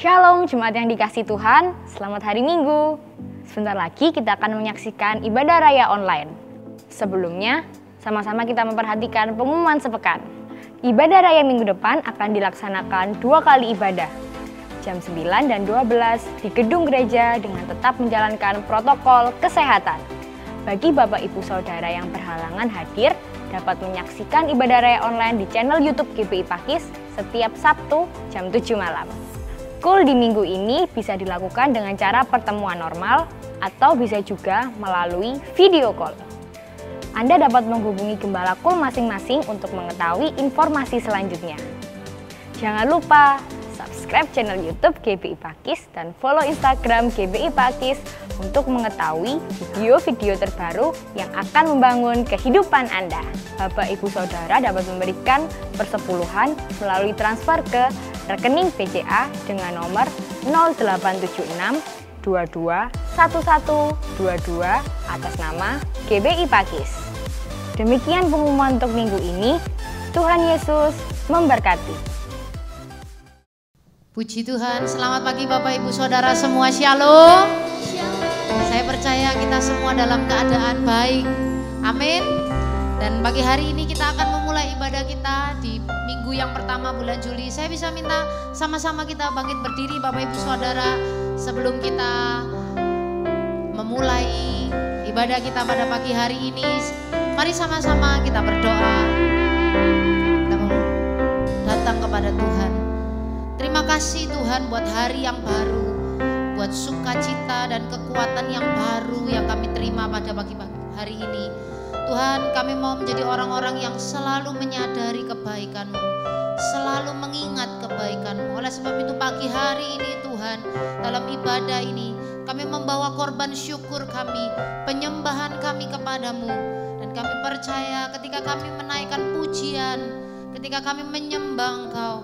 Shalom jemaat yang dikasihi Tuhan, selamat hari Minggu. Sebentar lagi kita akan menyaksikan ibadah raya online. Sebelumnya, sama-sama kita memperhatikan pengumuman sepekan. Ibadah raya minggu depan akan dilaksanakan 2 kali ibadah, jam 9 dan 12 di gedung gereja dengan tetap menjalankan protokol kesehatan. Bagi Bapak Ibu Saudara yang berhalangan hadir, dapat menyaksikan ibadah raya online di channel YouTube GBI Pakis setiap Sabtu jam 7 malam. Kul di minggu ini bisa dilakukan dengan cara pertemuan normal atau bisa juga melalui video call. Anda dapat menghubungi gembala kul masing-masing untuk mengetahui informasi selanjutnya. Jangan lupa subscribe channel YouTube GBI Pakis dan follow Instagram GBI Pakis untuk mengetahui video-video terbaru yang akan membangun kehidupan Anda. Bapak Ibu Saudara dapat memberikan persepuluhan melalui transfer ke rekening BCA dengan nomor 0876 22 1122 atas nama GBI Pakis. Demikian pengumuman untuk minggu ini. Tuhan Yesus memberkati. Puji Tuhan, selamat pagi Bapak Ibu Saudara semua, Shalom. Saya percaya kita semua dalam keadaan baik, amin. Dan pagi hari ini kita akan memulai ibadah kita di minggu yang pertama bulan Juli. Saya bisa minta sama-sama kita bangkit berdiri Bapak Ibu Saudara sebelum kita memulai ibadah kita pada pagi hari ini. Mari sama-sama kita berdoa. Kita mau datang kepada Tuhan. Terima kasih Tuhan buat hari yang baru, buat sukacita dan kekuatan yang baru yang kami terima pada pagi hari ini. Tuhan, kami mau menjadi orang-orang yang selalu menyadari kebaikan-Mu, selalu mengingat kebaikan-Mu. Oleh sebab itu pagi hari ini Tuhan, dalam ibadah ini kami membawa korban syukur kami, penyembahan kami kepadamu. Dan kami percaya ketika kami menaikkan pujian, ketika kami menyembah Engkau,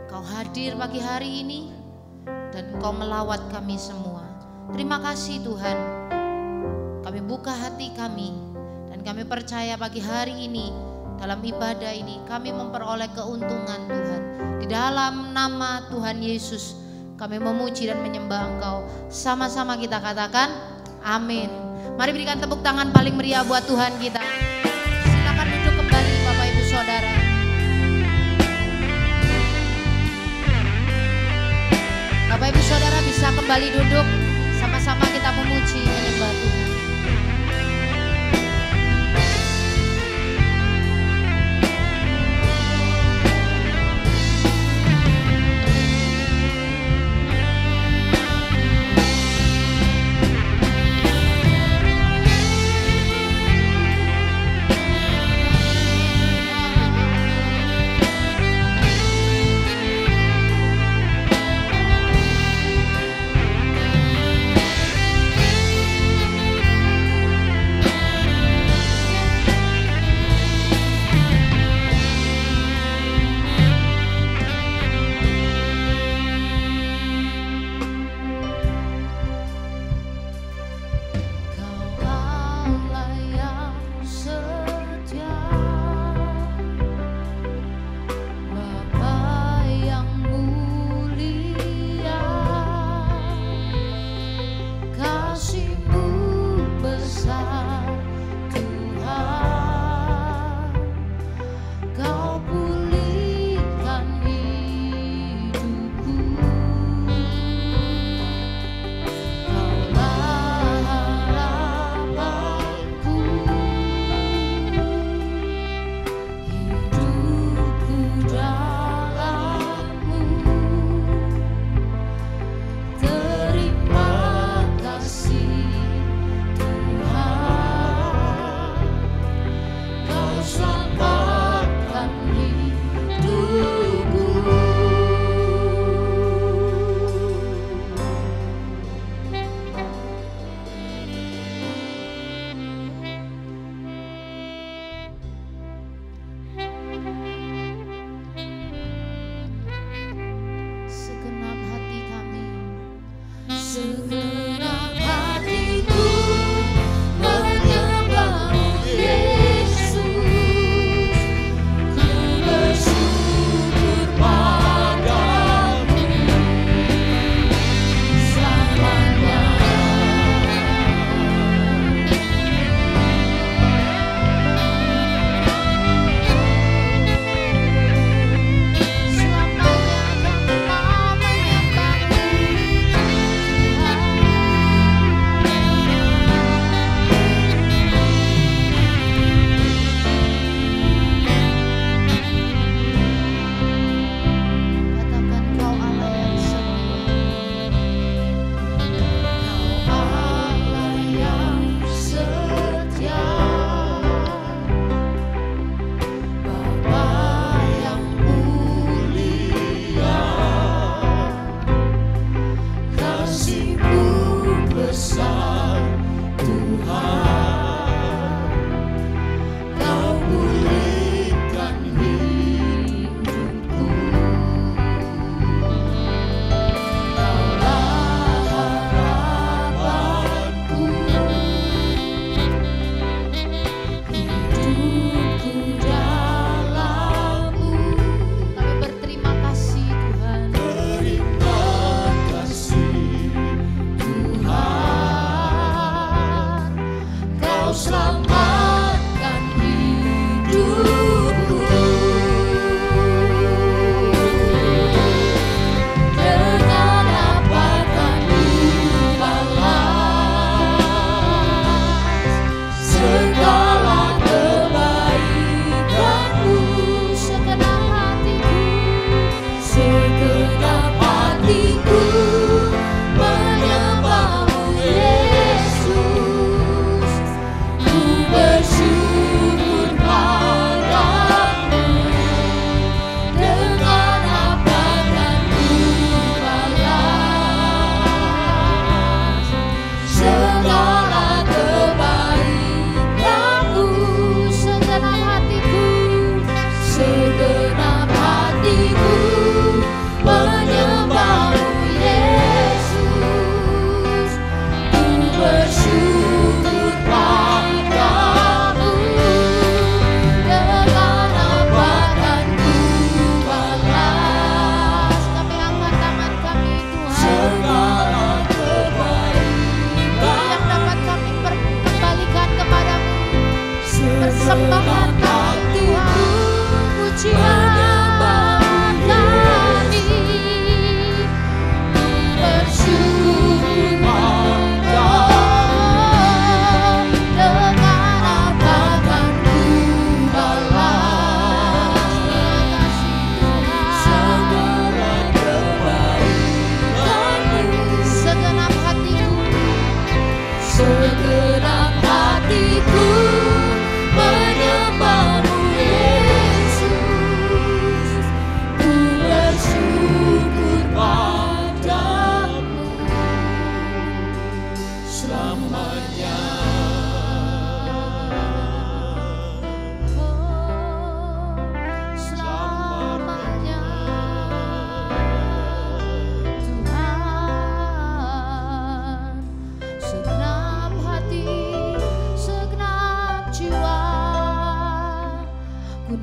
Kau hadir pagi hari ini dan Kau melawat kami semua. Terima kasih Tuhan. Kami buka hati kami dan kami percaya pagi hari ini dalam ibadah ini kami memperoleh keuntungan Tuhan. Di dalam nama Tuhan Yesus kami memuji dan menyembah Engkau. Sama-sama kita katakan amin. Mari berikan tepuk tangan paling meriah buat Tuhan kita. Silakan duduk kembali Bapak Ibu Saudara. Bapak Ibu Saudara bisa kembali duduk. Sama-sama kita memuji menyembah Tuhan.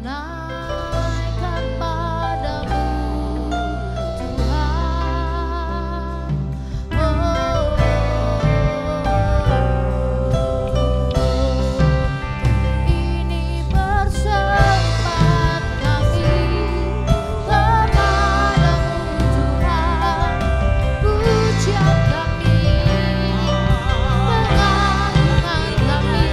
naikkan padamu Tuhan. Ini bersempat kami kepadamu Tuhan, pujian kami, pengagungan kami.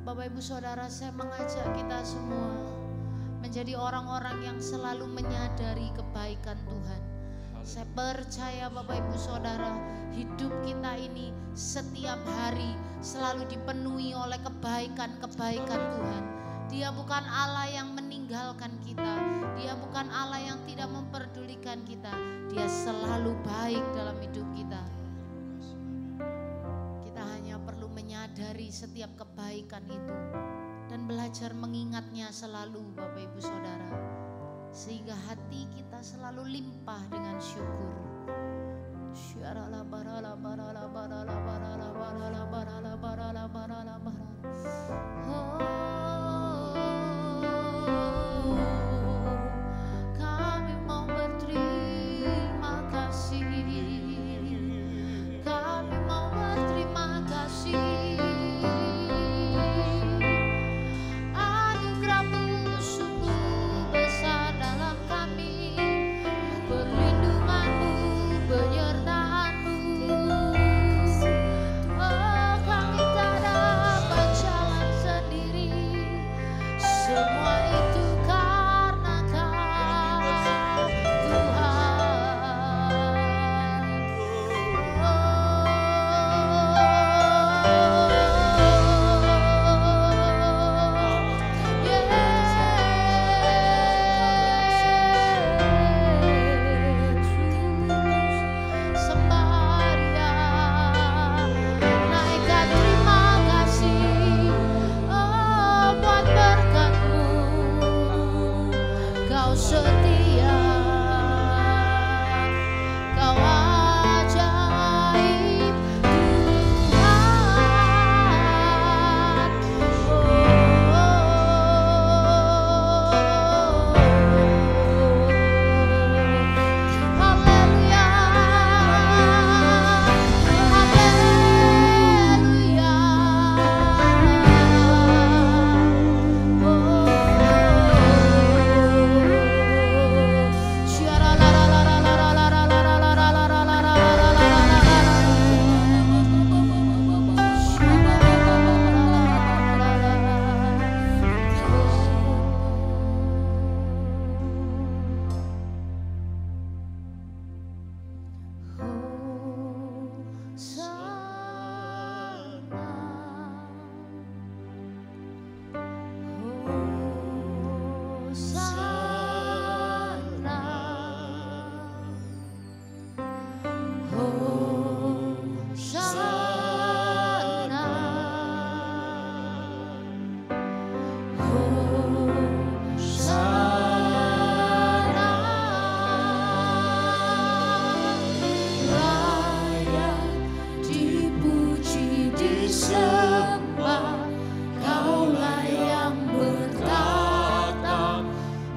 Bapak Ibu Saudara, saya mengajak kita semua menjadi orang-orang yang selalu menyadari kebaikan Tuhan. Saya percaya Bapak Ibu Saudara, hidup kita ini setiap hari selalu dipenuhi oleh kebaikan-kebaikan Tuhan. Dia bukan Allah yang meninggalkan kita, Dia bukan Allah yang tidak memperdulikan kita. Dia selalu baik dalam hidup kita. Menyadari setiap kebaikan itu dan belajar mengingatnya selalu Bapak Ibu Saudara, sehingga hati kita selalu limpah dengan syukur. Kami mau berterima kasih, kami mau berterima kasih. Kami tak dapat jalan sendiri.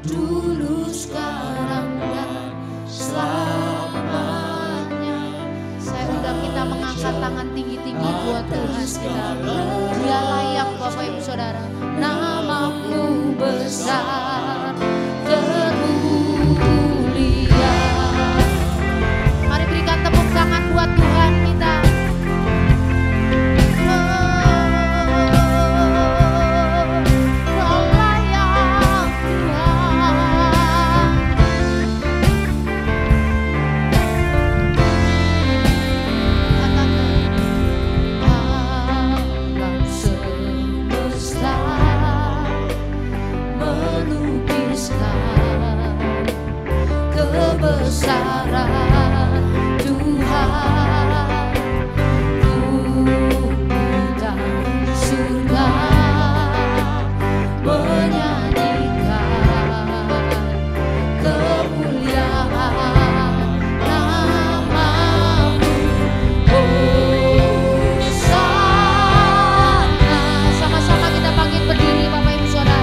dulu sekarang dan selamanya. Saya undang kita mengangkat tangan tinggi-tinggi buat Tuhan kita. Dia layak Bapak Ibu Saudara. Namamu besar termulia. Mari berikan tepuk tangan buat Tuhan kita. Kebesaran Tuhan, bumi dan surga menyanyikan kemuliaan namamu. Hosana, sama-sama kita bangkit berdiri Bapak Ibu Saudara.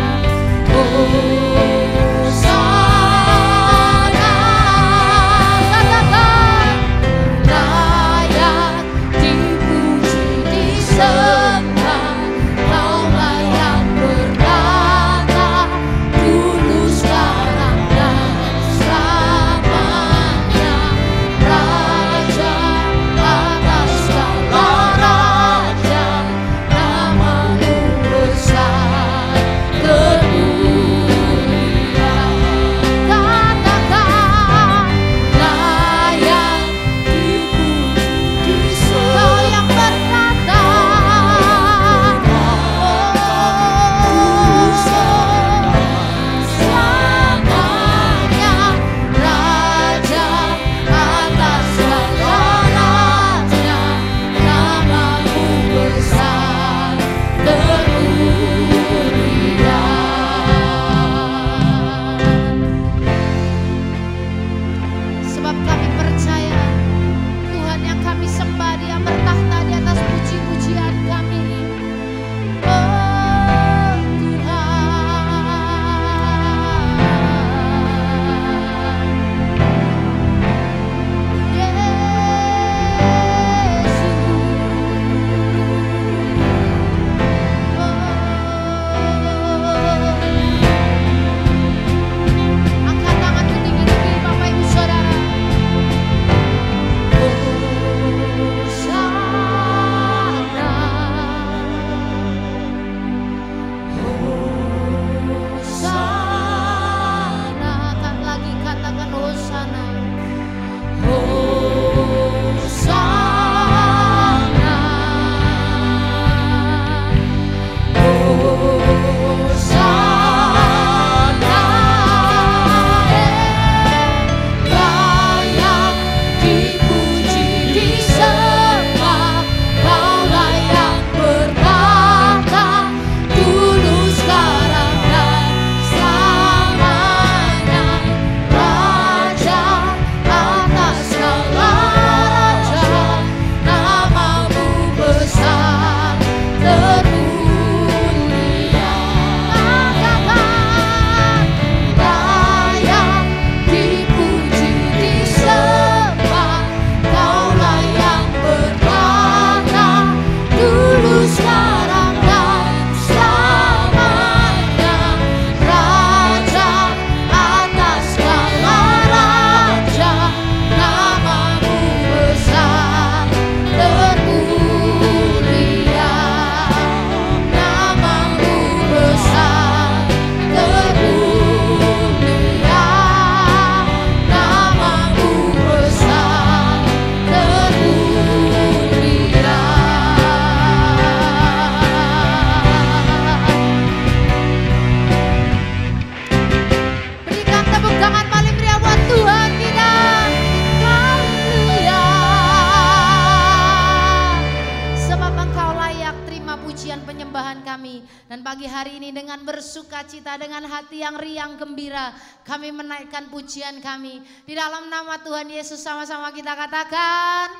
Dan pagi hari ini dengan bersukacita, dengan hati yang riang gembira, kami menaikkan pujian kami. Di dalam nama Tuhan Yesus sama-sama kita katakan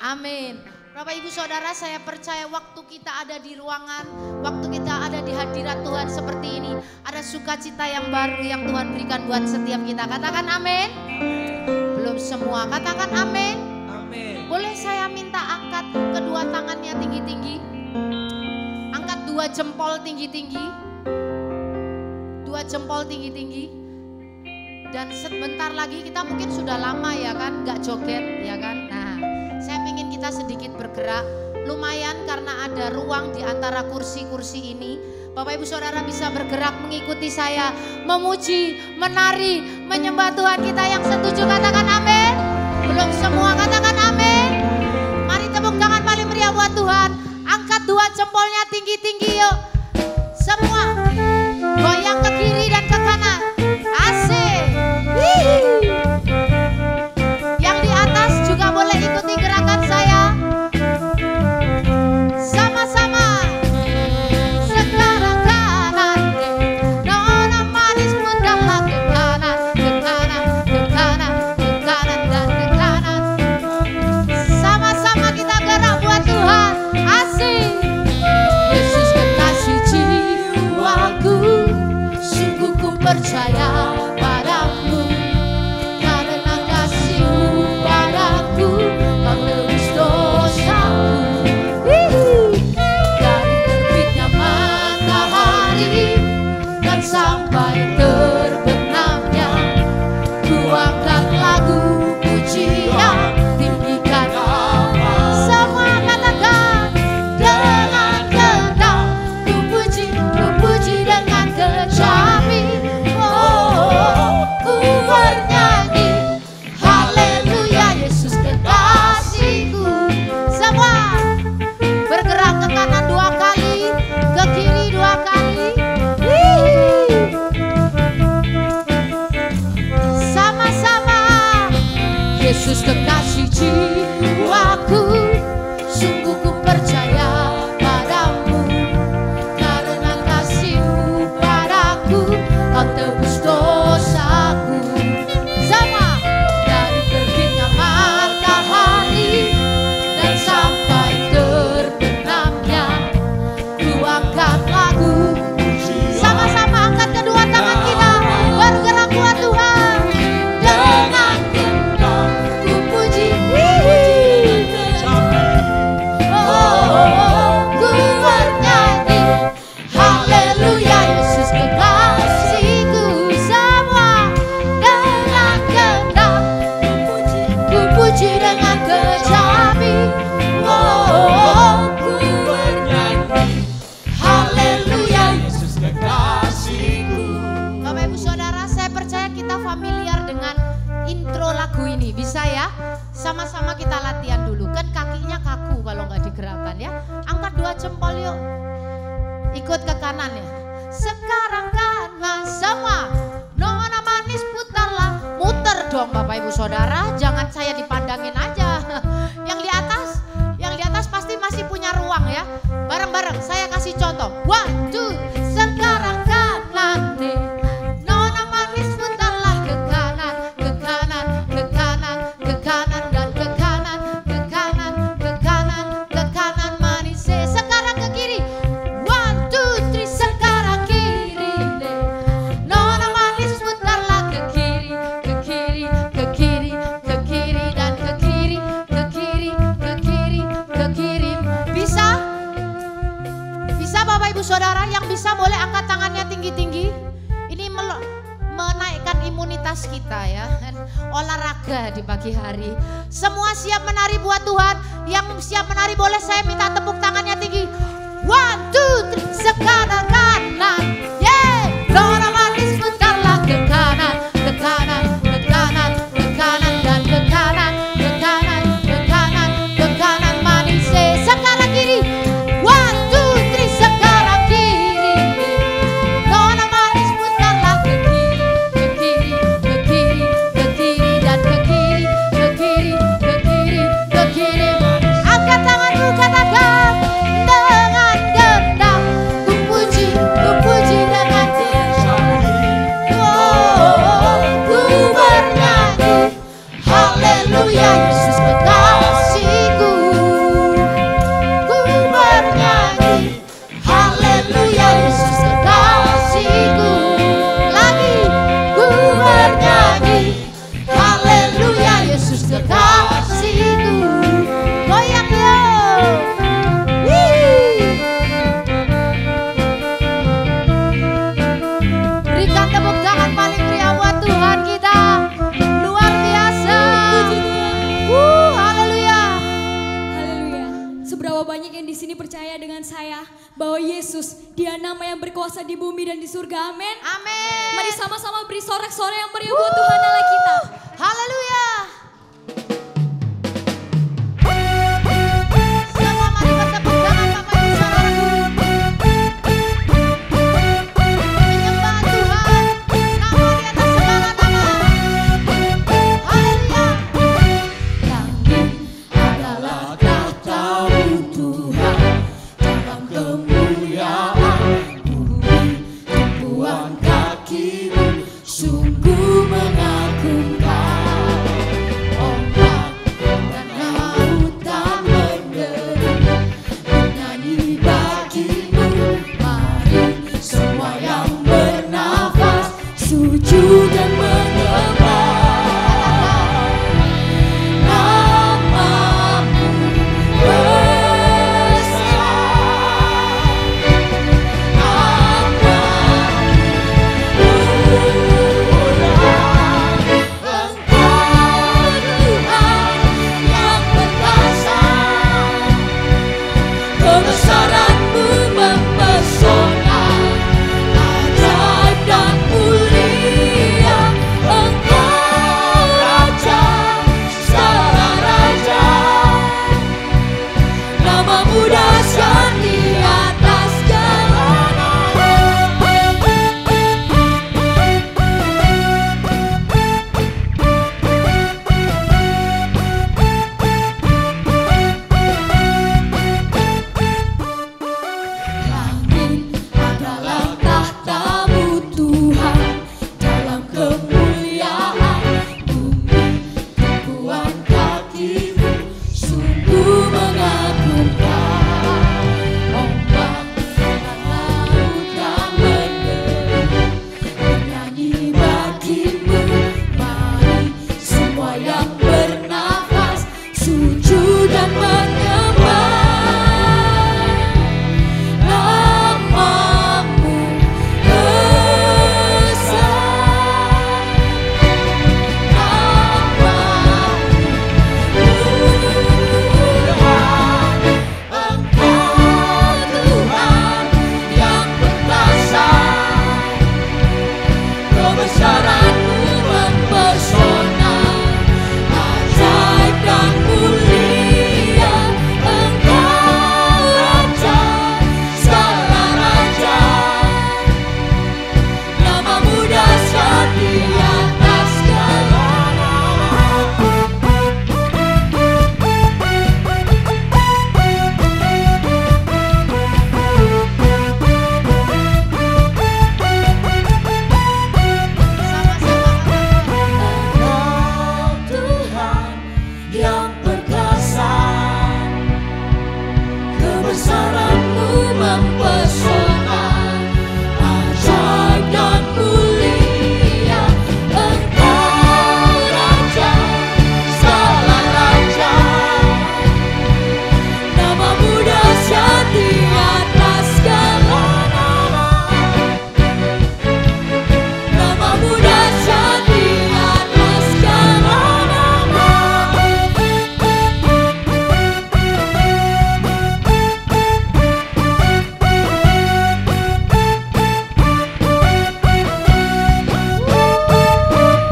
amin. Bapak Ibu Saudara, saya percaya waktu kita ada di ruangan, waktu kita ada di hadirat Tuhan seperti ini, ada ada sukacita yang baru yang Tuhan berikan buat setiap kita. Katakan amin. Belum semua, katakan amin. Boleh saya minta angkat kedua tangannya tinggi-tinggi. Angkat dua jempol tinggi-tinggi. Dua jempol tinggi-tinggi. Dan sebentar lagi kita mungkin sudah lama ya kan, gak joget ya kan. Nah, saya ingin kita sedikit bergerak. Lumayan karena ada ruang di antara kursi-kursi ini. Bapak Ibu Saudara bisa bergerak mengikuti saya. Memuji, menari, menyembah Tuhan kita. Yang setuju katakan amin. Belum semua katakan amin. Mari tepuk tangan paling meriah buat Tuhan. Angkat dua jempolnya tinggi-tinggi yuk. Semua goyang ke kiri dan ke kanan. Asik. Yang di atas juga boleh ikuti gerakan saya. Sama-sama. Sekarang kanan, nona manis pundaklah ke kanan, ke kanan, ke kanan, ke kanan dan ke kanan. Sama-sama kita gerak buat Tuhan. Asik. Yesus kekasih jiwaku, sungguh ku percaya padamu. Karena kasih-Mu padaku, Kau tebus dosaku. Dari terbitnya matahari dan sampai terbenamnya, ku angkat lagu pujian, tinggikan semua katakan dengan kendang. Ku puji dengan kecapi. Oh, ku bernyanyi haleluya, Yesus kekasihku. Semua bergerak ke kanan dua kali, ke kiri dua kali. Sama-sama. Yesus kekasih jiwaku, sungguh ku percaya padamu. Karena kasih-Mu padaku, Kau tebus dosaku. Sama. Dari terbitnya matahari dan sampai terbenamnya, ku angkat lagu. Sama-sama angkat kedua tangan kita, bergerak buat Tuhan. Dengan kendang ku puji. Oh, ku bernyanyi haleluya, Yesus kekasihku. Semua dengan kendang ku puji dengan kecapi. Oh, ku bernyanyi haleluya, Yesus kekasihku. Bapak Ibu Saudara, saya percaya kita familiar dengan intro lagu ini. Bisa ya? Sama-sama kita latihan dulu. Kan kakinya kaku kalau nggak digerakkan ya. Angkat dua jempol yuk. Ikut ke kanan ya. Sekarang kanan sama. Nona manis putarlah. Muter dong Bapak Ibu Saudara. Jangan saya dipandangin aja. Yang di atas pasti masih punya ruang ya. Bareng-bareng saya kasih contoh. 1, 2, sekarang kanan nih. Nona manis putarlah ke kanan, ke kanan, ke kanan, ke kanan dan ke kanan, ke kanan, ke kanan, ke kanan manis. Sekarang ke kiri. 1, 2, 3, sekarang kiri deh. Nona manis putarlah ke kiri, ke kiri, ke kiri, ke kiri dan ke kiri, ke kiri, ke kiri, ke kiri. Bisa? Bisa Bapak Ibu Saudara, yang bisa boleh angkat tangannya tinggi-tinggi. Ini menaikkan imunitas kita ya. Olahraga di pagi hari. Semua siap menari buat Tuhan. Yang siap menari boleh saya minta tepuk tangannya tinggi. 1, 2, 3, sekarang kanan. Yeay. Nona manis putarlah ke kanan, ke kanan, ke kanan, ke kanan dan ke kanan, ke kanan, ke kanan, ke kanan manis. Sekarang kiri. 1, 2, 3, sekarang kiri. Nona manis putarlah ke kiri, ke kiri, ke kiri, ke kiri dan ke kiri, ke kiri, ke kiri, ke kiri. Angkat tanganmu katakan dengan gendang ku puji. bahwa Yesus dia nama yang berkuasa di bumi dan di surga. Amin. Amin. Mari sama-sama beri sorak-sorai yang meriah buat Tuhan Allah kita. Haleluya. Siapa mari bertepuk tangan Bapak Ibu Saudaraku. Menyembah Tuhan, nama di atas segala nama. Haleluya. Langit adalah tahta-Mu Tuhan, dalam kemuliaan bumi tumpuan kaki-Mu sungguh mengagumkan. Ombak dan lautan menderu menyanyi bagi-Mu. Mari semua yang bernafas sujud dan menyembah. Nama-Mu besar, nama-Mu mulia. Engkau Tuhan yang perkasa, kebesaran-Mu mempesona, ajaib dan mulia. Engkau Raja, segala raja, nama-Mu dahsyat di atas segala nama. Langit adalah tahta-Mu Tuhan, dalam kemuliaan bumi tumpuan kaki-Mu sungguh mengagumkan. Ombak dan lautan menderu menyanyi bagi-Mu. Mari semua yang bernafas sujud dan menyembah. Nama-Mu besar, nama-Mu mulia. Engkau Tuhan yang perkasa, kebesaran-Mu mempesona, ajaib dan mulia. Engkau Raja, segala raja, nama-Mu dahsyat di atas segala nama. Engkau Tuhan yang perkasa, kebesaran-Mu mempesona, ajaib dan mulia. Engkau Raja, segala raja, nama-Mu dahsyat di atas segala nama. Nama-Mu dahsyat di atas segala nama.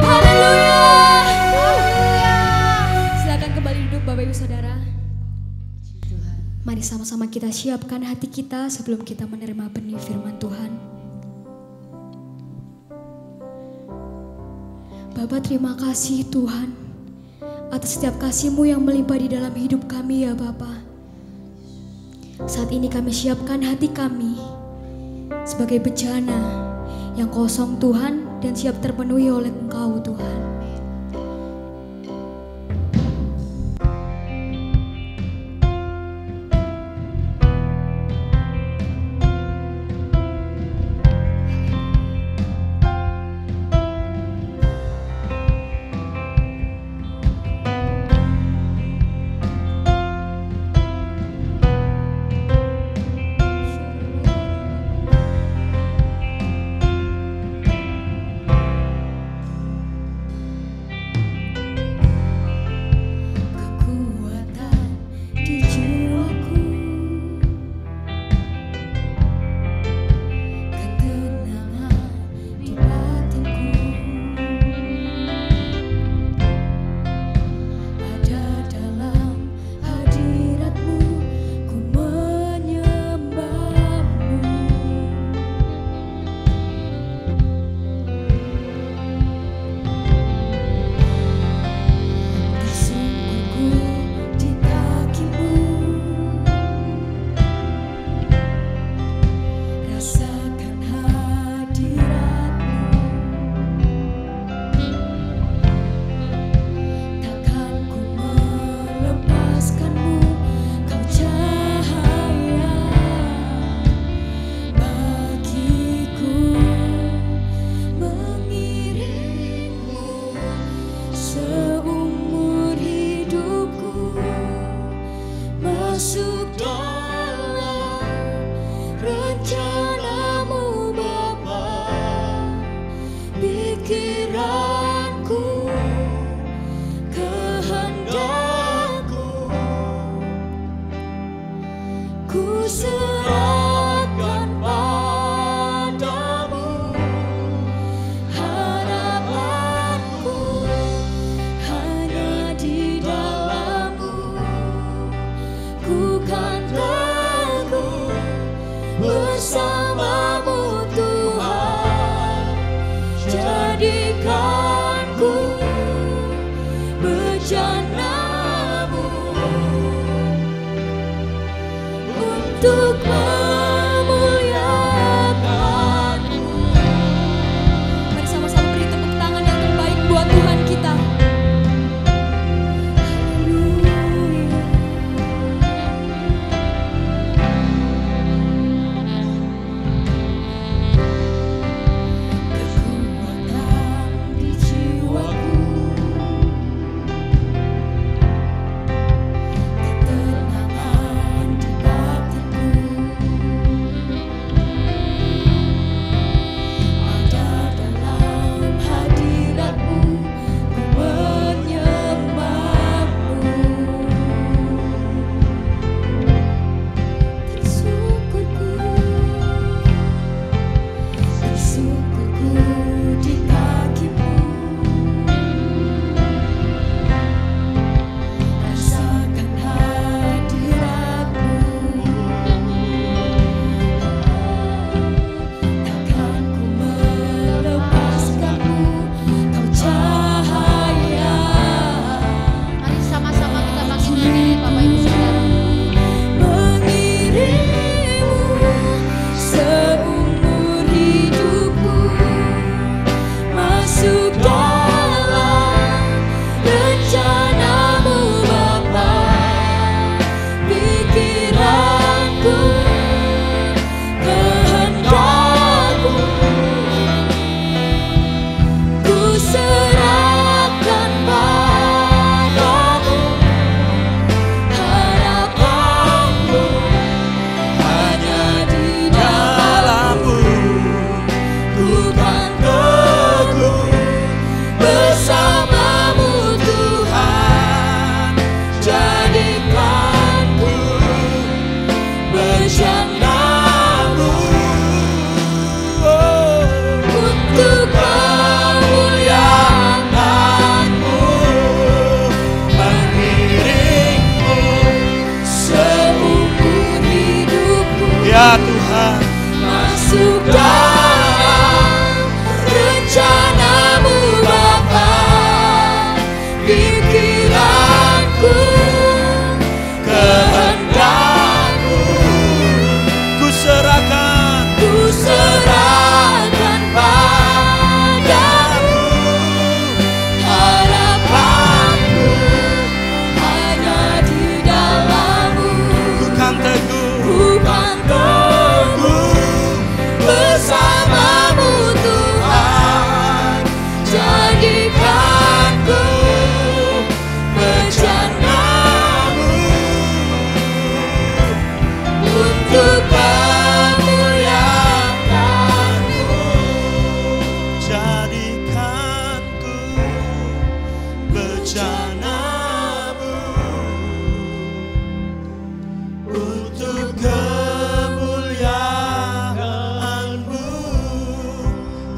Haleluya. Silakan kembali duduk Bapak Ibu Saudara. Mari sama-sama kita siapkan hati kita sebelum kita menerima benih firman Tuhan. Bapa, terima kasih Tuhan atas setiap kasih-Mu yang melimpah di dalam hidup kami ya Bapa. Saat ini kami siapkan hati kami sebagai bejana yang kosong Tuhan dan siap terpenuhi oleh Engkau Tuhan.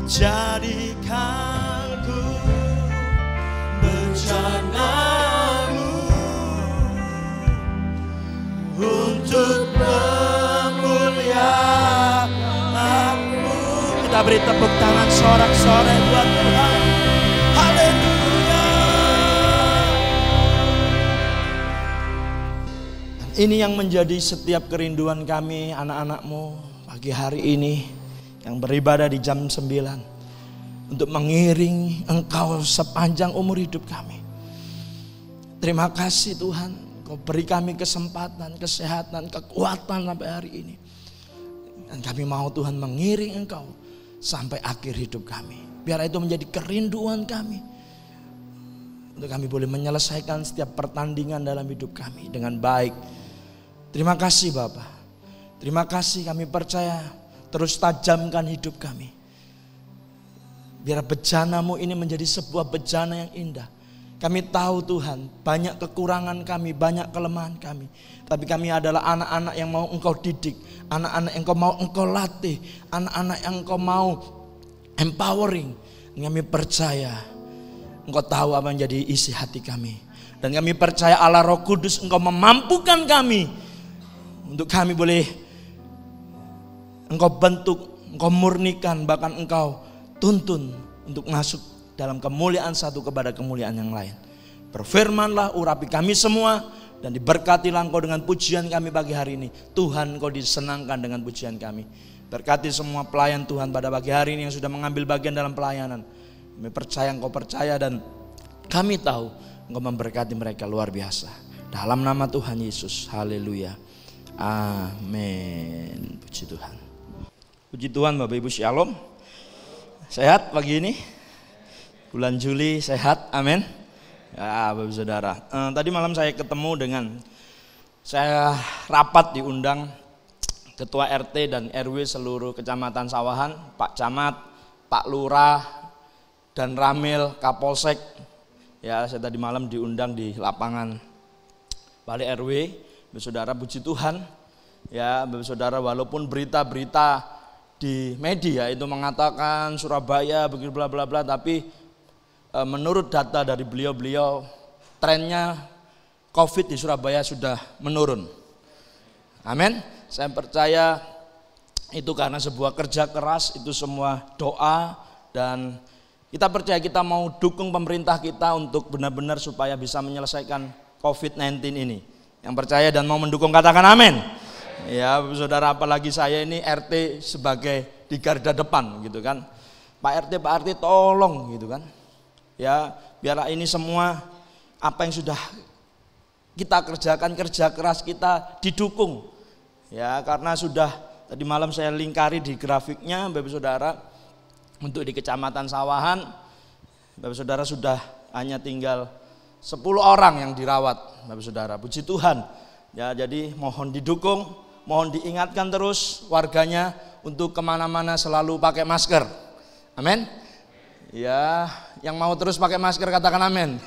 jadikanku bencanamu untuk memuliakanmu. Kita beri tepuk tangan sorak-sorai buat Tuhan. Haleluya. Ini yang menjadi setiap kerinduan kami anak-anakmu pagi hari ini yang beribadah di jam 9 untuk mengiring Engkau sepanjang umur hidup kami. Terima kasih Tuhan, Kau beri kami kesempatan, kesehatan, kekuatan sampai hari ini. Dan kami mau Tuhan mengiring Engkau sampai akhir hidup kami. Biar itu menjadi kerinduan kami, untuk kami boleh menyelesaikan setiap pertandingan dalam hidup kami dengan baik. Terima kasih Bapa. Terima kasih, kami percaya terus tajamkan hidup kami. Biar bejana-Mu ini menjadi sebuah bejana yang indah. Kami tahu Tuhan, banyak kekurangan kami, banyak kelemahan kami. Tapi kami adalah anak-anak yang mau Engkau didik, anak-anak yang Engkau mau Engkau latih, anak-anak yang Engkau mau empowering. Dan kami percaya Engkau tahu apa yang jadi isi hati kami. Dan kami percaya Allah Roh Kudus Engkau memampukan kami, untuk kami boleh Engkau bentuk, Engkau murnikan, bahkan Engkau tuntun untuk masuk dalam kemuliaan satu kepada kemuliaan yang lain. Berfirmanlah, urapi kami semua, dan diberkatilah Engkau dengan pujian kami pagi hari ini. Tuhan, Engkau disenangkan dengan pujian kami. Berkati semua pelayan Tuhan pada pagi hari ini yang sudah mengambil bagian dalam pelayanan. Kami percaya Engkau percaya, dan kami tahu Engkau memberkati mereka luar biasa. Dalam nama Tuhan Yesus, haleluya. Amin. Puji Tuhan. Puji Tuhan Bapak Ibu, shalom. Sehat pagi ini? Bulan Juli sehat, amin. Ya Bapak Saudara, tadi malam saya ketemu dengan, saya rapat diundang Ketua RT dan RW seluruh Kecamatan Sawahan, Pak Camat, Pak Lurah, dan Ramil, Kapolsek. Ya, saya tadi malam diundang di lapangan Balai RW. Bapak Saudara, puji Tuhan. Ya, Bapak Saudara, walaupun berita-berita di media itu mengatakan Surabaya begitu bla bla bla, tapi menurut data dari beliau-beliau, trennya COVID di Surabaya sudah menurun. Amin. Saya percaya itu karena sebuah kerja keras, itu semua doa, dan kita percaya kita mau dukung pemerintah kita untuk benar-benar supaya bisa menyelesaikan COVID-19 ini. Yang percaya dan mau mendukung katakan amin. Ya Saudara, apalagi saya ini RT sebagai di garda depan gitu kan. Pak RT tolong gitu kan. Ya, biarlah ini semua apa yang sudah kita kerjakan, kerja keras kita didukung. Ya, karena sudah tadi malam saya lingkari di grafiknya Bapak Saudara, untuk di Kecamatan Sawahan Bapak Saudara sudah hanya tinggal 10 orang yang dirawat Bapak Saudara. Puji Tuhan. Ya, jadi mohon didukung, mohon diingatkan terus warganya untuk kemana-mana selalu pakai masker. Amin. Ya, yang mau terus pakai masker katakan amin.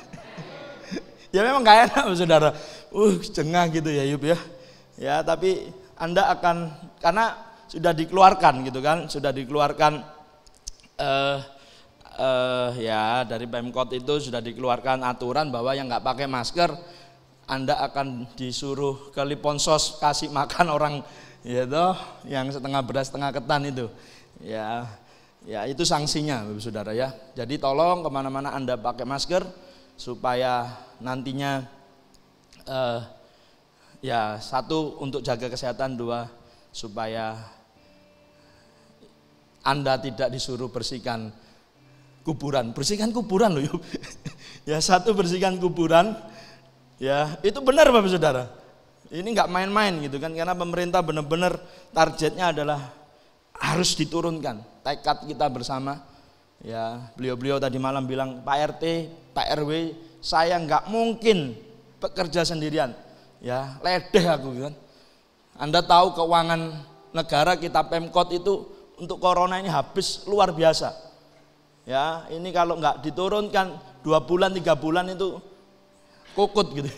Ya memang gak enak Saudara, jengah gitu ya Yub ya. Ya tapi Anda akan, karena sudah dikeluarkan gitu kan, sudah dikeluarkan ya dari Pemkot itu sudah dikeluarkan aturan bahwa yang nggak pakai masker Anda akan disuruh ke Liponsos kasih makan orang gitu, yang setengah beras setengah ketan itu. Ya itu sanksinya Bapak Saudara ya. Jadi tolong kemana-mana Anda pakai masker supaya nantinya ya satu untuk jaga kesehatan, dua supaya Anda tidak disuruh bersihkan kuburan loh yuk. Ya satu bersihkan kuburan, ya itu benar Bapak Saudara. Ini nggak main-main gitu kan, karena pemerintah benar-benar targetnya adalah harus diturunkan. Tekad kita bersama. Ya beliau-beliau tadi malam bilang, Pak RT, Pak RW, saya nggak mungkin bekerja sendirian. Ya ledeh aku kan. Anda tahu keuangan negara kita Pemkot itu untuk corona ini habis luar biasa. Ya ini kalau nggak diturunkan 2 bulan 3 bulan itu kukut gitu.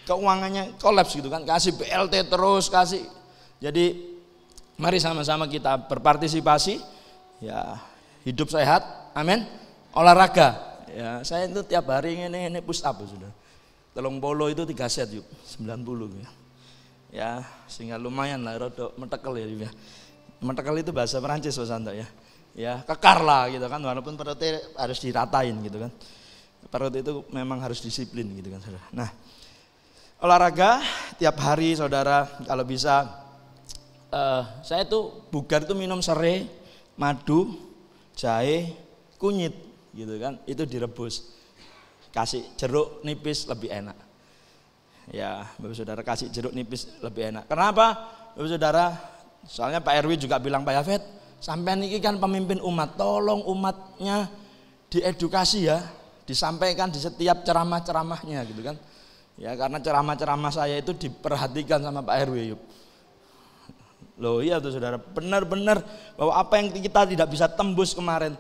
Keuangannya kolaps gitu kan. Kasih BLT terus kasih. Jadi mari sama-sama kita berpartisipasi. Ya hidup sehat, amin. Olahraga, ya saya itu tiap hari ini push up sudah. Telung polo itu 3 set yuk, 90 ya. Ya sehingga lumayan lah, rodok metekel ya. Metekel itu bahasa Perancis Mas Santo ya. Ya kekar lah gitu kan, walaupun perutnya harus diratain gitu kan. Perut itu memang harus disiplin gitu kan saudara. Nah olahraga tiap hari saudara, kalau bisa saya tuh bugar itu minum serai, madu, jahe, kunyit gitu kan, itu direbus, kasih jeruk nipis lebih enak. Ya Bapak Saudara, kasih jeruk nipis lebih enak. Kenapa Bapak Saudara? Soalnya Pak RW juga bilang, Pak Yafet, sampean ini kan pemimpin umat, tolong umatnya diedukasi ya, disampaikan di setiap ceramah-ceramahnya gitu kan. Ya karena ceramah-ceramah saya itu diperhatikan sama Pak RW yuk. Loh iya tuh saudara, benar-benar bahwa apa yang kita tidak bisa tembus kemarin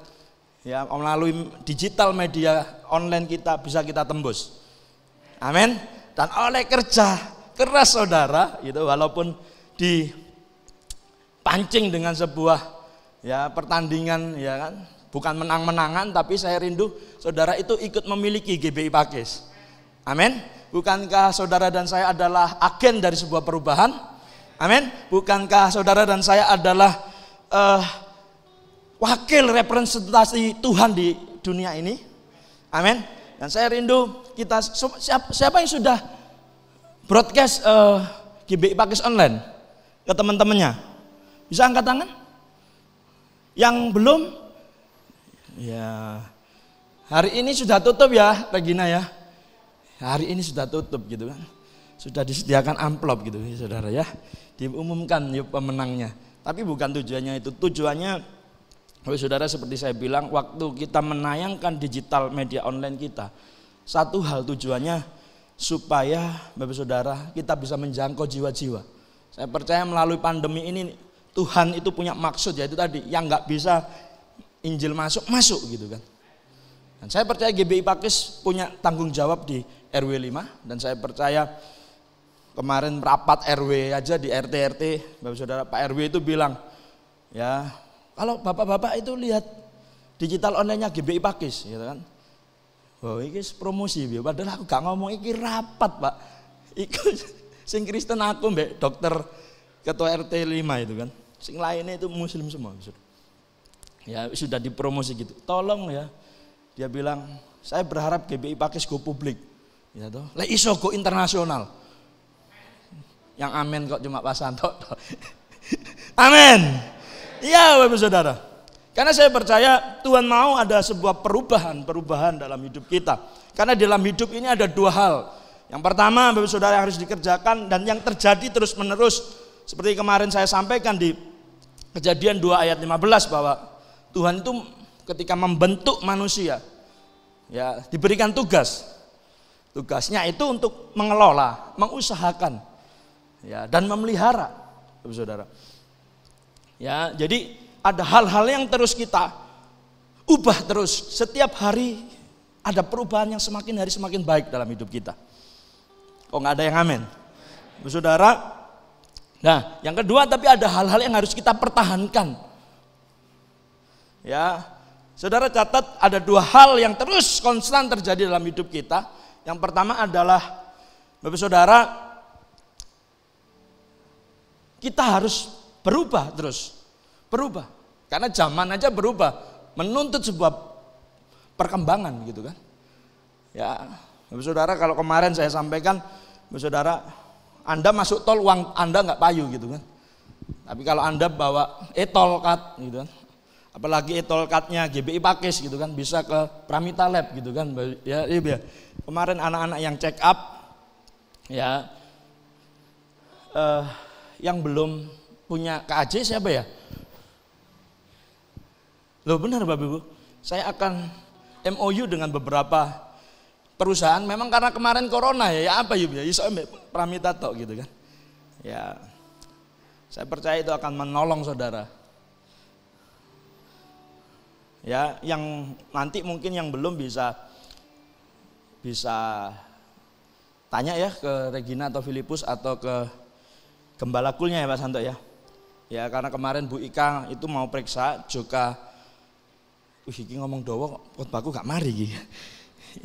ya melalui digital media online kita bisa kita tembus. Amin. Dan oleh kerja keras saudara itu, walaupun dipancing dengan sebuah ya pertandingan ya kan, bukan menang-menangan, tapi saya rindu saudara itu ikut memiliki GBI Pakis. Amin. Bukankah saudara dan saya adalah agen dari sebuah perubahan? Amin. Bukankah saudara dan saya adalah wakil representasi Tuhan di dunia ini? Amin. Dan saya rindu kita siapa yang sudah broadcast GBI Pakis online ke teman-temannya? Bisa angkat tangan? Yang belum? Ya. Hari ini sudah tutup ya Regina ya. Hari ini sudah tutup gitu kan. Sudah disediakan amplop gitu ya saudara ya. Diumumkan yuk pemenangnya. Tapi bukan tujuannya itu. Tujuannya saudara seperti saya bilang, waktu kita menayangkan digital media online kita, satu hal tujuannya supaya Bapak Saudara kita bisa menjangkau jiwa-jiwa. Saya percaya melalui pandemi ini Tuhan itu punya maksud, yaitu tadi yang nggak bisa Injil masuk gitu kan. Dan saya percaya GBI Pakis punya tanggung jawab di RW 5, dan saya percaya kemarin rapat RW aja di RT Bapak Saudara, Pak RW itu bilang ya kalau bapak-bapak itu lihat digital online-nya GBI Pakis gitu kan. Oh ini promosi ya, padahal aku gak ngomong ini rapat Pak. Iku sing Kristen aku mbak dokter ketua RT 5 itu kan. Sing lainnya itu muslim semua. Ya sudah dipromosi gitu. Tolong ya. Dia bilang, saya berharap GBI Pakis go publik. Ya toh. Lah iso go internasional. Yang amin kok cuma Pak Santo. Amin. Iya Bapak Saudara. Karena saya percaya Tuhan mau ada sebuah perubahan dalam hidup kita. Karena dalam hidup ini ada dua hal. Yang pertama Bapak Saudara yang harus dikerjakan dan yang terjadi terus menerus. Seperti kemarin saya sampaikan di Kejadian 2 ayat 15 bahwa Tuhan itu ketika membentuk manusia ya diberikan tugas. Tugasnya itu untuk mengelola, mengusahakan ya dan memelihara Bapak Saudara. Ya, jadi ada hal-hal yang terus kita ubah terus. Setiap hari ada perubahan yang semakin hari semakin baik dalam hidup kita. Kok nggak ada yang amin? Bapak Saudara. Nah, yang kedua tapi ada hal-hal yang harus kita pertahankan. Ya, saudara catat ada dua hal yang terus konstan terjadi dalam hidup kita. Yang pertama adalah Bapak Saudara, kita harus berubah terus. Berubah. Karena zaman aja berubah, menuntut sebuah perkembangan gitu kan. Ya, Bapak Saudara kalau kemarin saya sampaikan, Bapak Saudara, Anda masuk tol uang Anda nggak payu gitu kan. Tapi kalau Anda bawa e-tol card gitu kan, apalagi e-tol cardnya GBI Pakis gitu kan, bisa ke Pramita Lab gitu kan. Ya, iya. Kemarin anak-anak yang check up, ya, yang belum punya KAJ siapa ya? Loh benar Bapak Ibu, saya akan MOU dengan beberapa perusahaan. Memang karena kemarin corona ya apa ya iso Pramita tok gitu kan. Ya, saya percaya itu akan menolong saudara. Ya, yang nanti mungkin yang belum bisa tanya ya ke Regina atau Filipus atau ke Gembala Kulnya ya Pak Santo ya. Ya karena kemarin Bu Ika itu mau periksa juga Iki ngomong dawa kok khotbahku gak mari iki.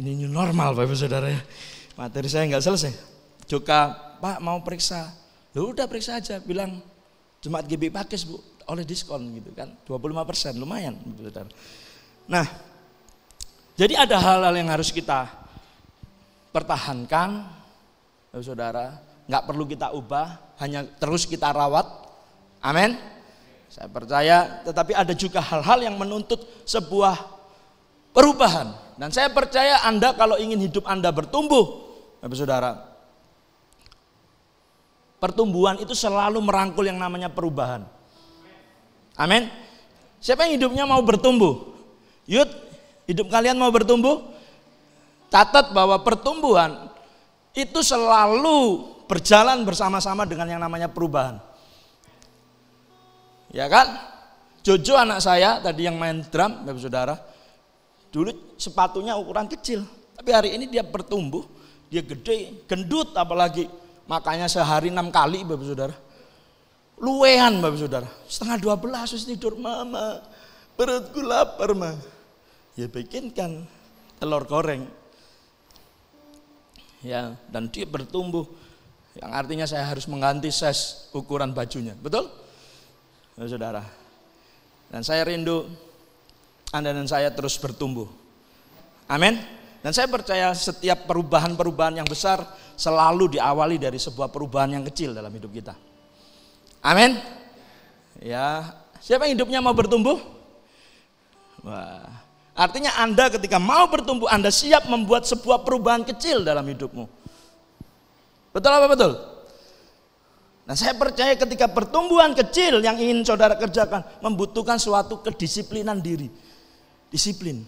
Ini new normal Bapak Saudara ya. Materi saya nggak selesai. Joka, Pak mau periksa. Loh udah periksa aja, bilang Jemaat GB Pakis Bu, oleh diskon gitu kan. 25%, lumayan Bapak Saudara. Nah, jadi ada hal-hal yang harus kita pertahankan Bapak Saudara. Nggak perlu kita ubah, hanya terus kita rawat. Amin. Saya percaya, tetapi ada juga hal-hal yang menuntut sebuah perubahan. Dan saya percaya Anda kalau ingin hidup Anda bertumbuh, Bapak Saudara, pertumbuhan itu selalu merangkul yang namanya perubahan. Amin. Siapa yang hidupnya mau bertumbuh? Yud, hidup kalian mau bertumbuh? Catat bahwa pertumbuhan itu selalu berjalan bersama-sama dengan yang namanya perubahan. Ya kan? Jojo anak saya tadi yang main drum, Bapak Saudara, dulu sepatunya ukuran kecil, tapi hari ini dia bertumbuh, dia gede, gendut apalagi, makanya sehari 6 kali Bapak Saudara. Luwehan Bapak Saudara, setengah 12 harus tidur, mama perutku lapar mah. Ya bikinkan telur goreng. Ya, dan dia bertumbuh, yang artinya saya harus mengganti size ukuran bajunya, betul? Bapak Saudara. Dan saya rindu Anda dan saya terus bertumbuh. Amin. Dan saya percaya setiap perubahan-perubahan yang besar selalu diawali dari sebuah perubahan yang kecil dalam hidup kita. Amin. Ya, siapa yang hidupnya mau bertumbuh? Wah, artinya Anda ketika mau bertumbuh, Anda siap membuat sebuah perubahan kecil dalam hidupmu. Betul apa betul? Nah, saya percaya ketika pertumbuhan kecil yang ingin saudara kerjakan membutuhkan suatu kedisiplinan diri. Disiplin.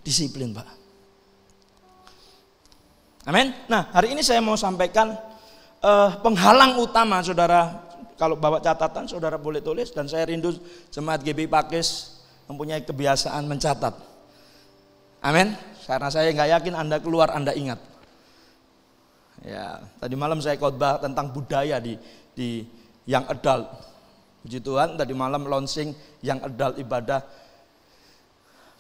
Disiplin, Pak. Amin. Nah, hari ini saya mau sampaikan penghalang utama saudara. Kalau bawa catatan saudara boleh tulis, dan saya rindu Jemaat GB Pakis mempunyai kebiasaan mencatat. Amin. Karena saya nggak yakin Anda keluar Anda ingat. Ya, tadi malam saya khotbah tentang budaya di yang adult. Puji Tuhan, tadi malam launching yang adult ibadah.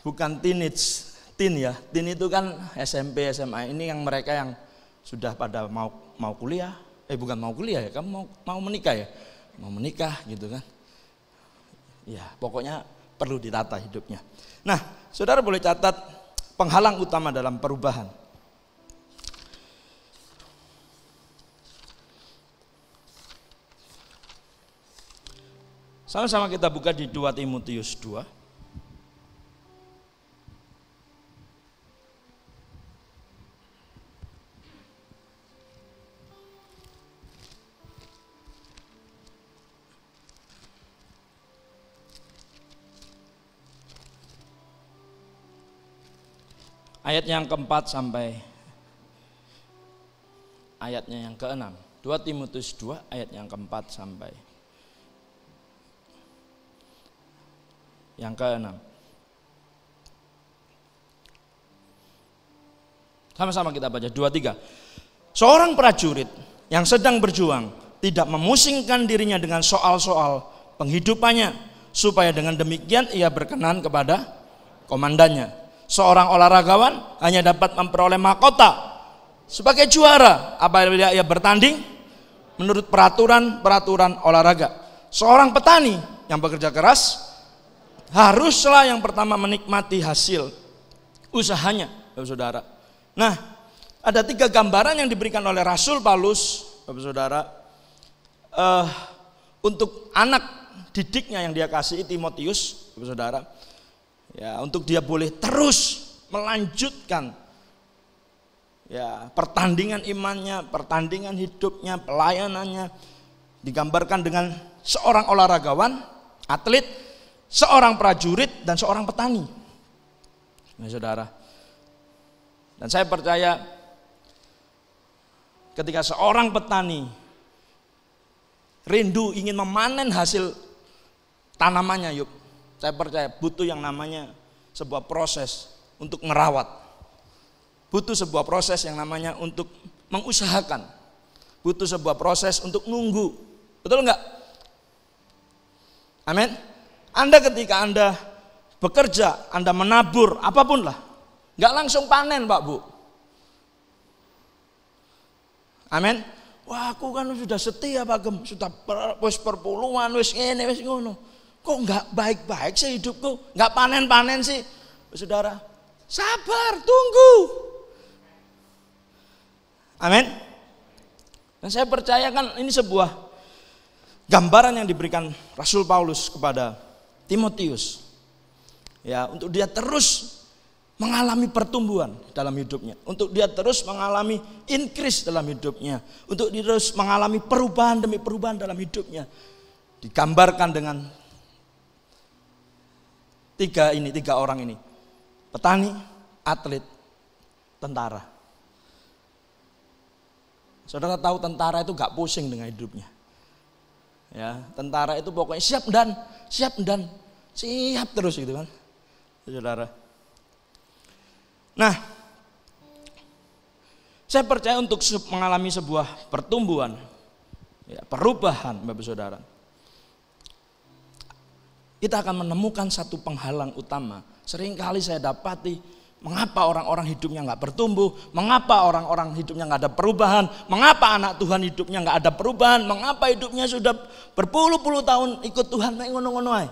Bukan teenage, teen ya. Teen itu kan SMP, SMA. Ini yang mereka yang sudah pada mau kuliah. Bukan mau kuliah ya, kamu mau menikah ya. Mau menikah gitu kan. Ya, pokoknya perlu ditata hidupnya. Nah, saudara boleh catat penghalang utama dalam perubahan. Sama-sama kita buka di 2 Timotius 2. Ayat yang keempat sampai ayatnya yang ke-6. 2 Timotius 2 ayat yang keempat sampai yang ke-6. Sama-sama kita baca 2-3. Seorang prajurit yang sedang berjuang tidak memusingkan dirinya dengan soal-soal penghidupannya, supaya dengan demikian ia berkenan kepada komandannya. Seorang olahragawan hanya dapat memperoleh mahkota sebagai juara apabila ia bertanding menurut peraturan olahraga. Seorang petani yang bekerja keras haruslah yang pertama menikmati hasil usahanya, Bapak Saudara. Nah, ada 3 gambaran yang diberikan oleh Rasul Paulus, Bapak Saudara, untuk anak didiknya yang dia kasih Timotius, Bapak Saudara. Ya, untuk dia boleh terus melanjutkan ya pertandingan imannya, pertandingan hidupnya, pelayanannya, digambarkan dengan seorang olahragawan, atlet, seorang prajurit, dan seorang petani. Nah, saudara. Dan saya percaya ketika seorang petani rindu ingin memanen hasil tanamannya, yuk, saya percaya butuh yang namanya sebuah proses untuk merawat. Butuh sebuah proses yang namanya untuk mengusahakan. Butuh sebuah proses untuk nunggu. Betul enggak? Amin. Anda ketika Anda bekerja, Anda menabur, apapun lah. Nggak langsung panen Pak Bu. Amin. Wah aku kan sudah setia Pak Gem, sudah wis perpuluhan, wis ngene, wis ngono. Kok nggak baik-baik sih hidupku, nggak panen-panen sih. Saudara, sabar, tunggu. Amin. Dan saya percaya kan ini sebuah gambaran yang diberikan Rasul Paulus kepada Timotius. Ya, untuk dia terus mengalami pertumbuhan dalam hidupnya, untuk dia terus mengalami increase dalam hidupnya, untuk dia terus mengalami perubahan demi perubahan dalam hidupnya. Digambarkan dengan tiga orang ini. Petani, atlet, tentara. Saudara tahu tentara itu gak pusing dengan hidupnya. Ya, tentara itu pokoknya siap terus gitu kan. Saudara. Nah, saya percaya untuk mengalami sebuah pertumbuhan, ya, perubahan Bapak Saudara, kita akan menemukan satu penghalang utama. Seringkali saya dapati mengapa orang-orang hidupnya nggak bertumbuh, mengapa orang-orang hidupnya nggak ada perubahan, mengapa anak Tuhan hidupnya nggak ada perubahan, mengapa hidupnya sudah berpuluh-puluh tahun ikut Tuhan kayak ngono-ngono aja.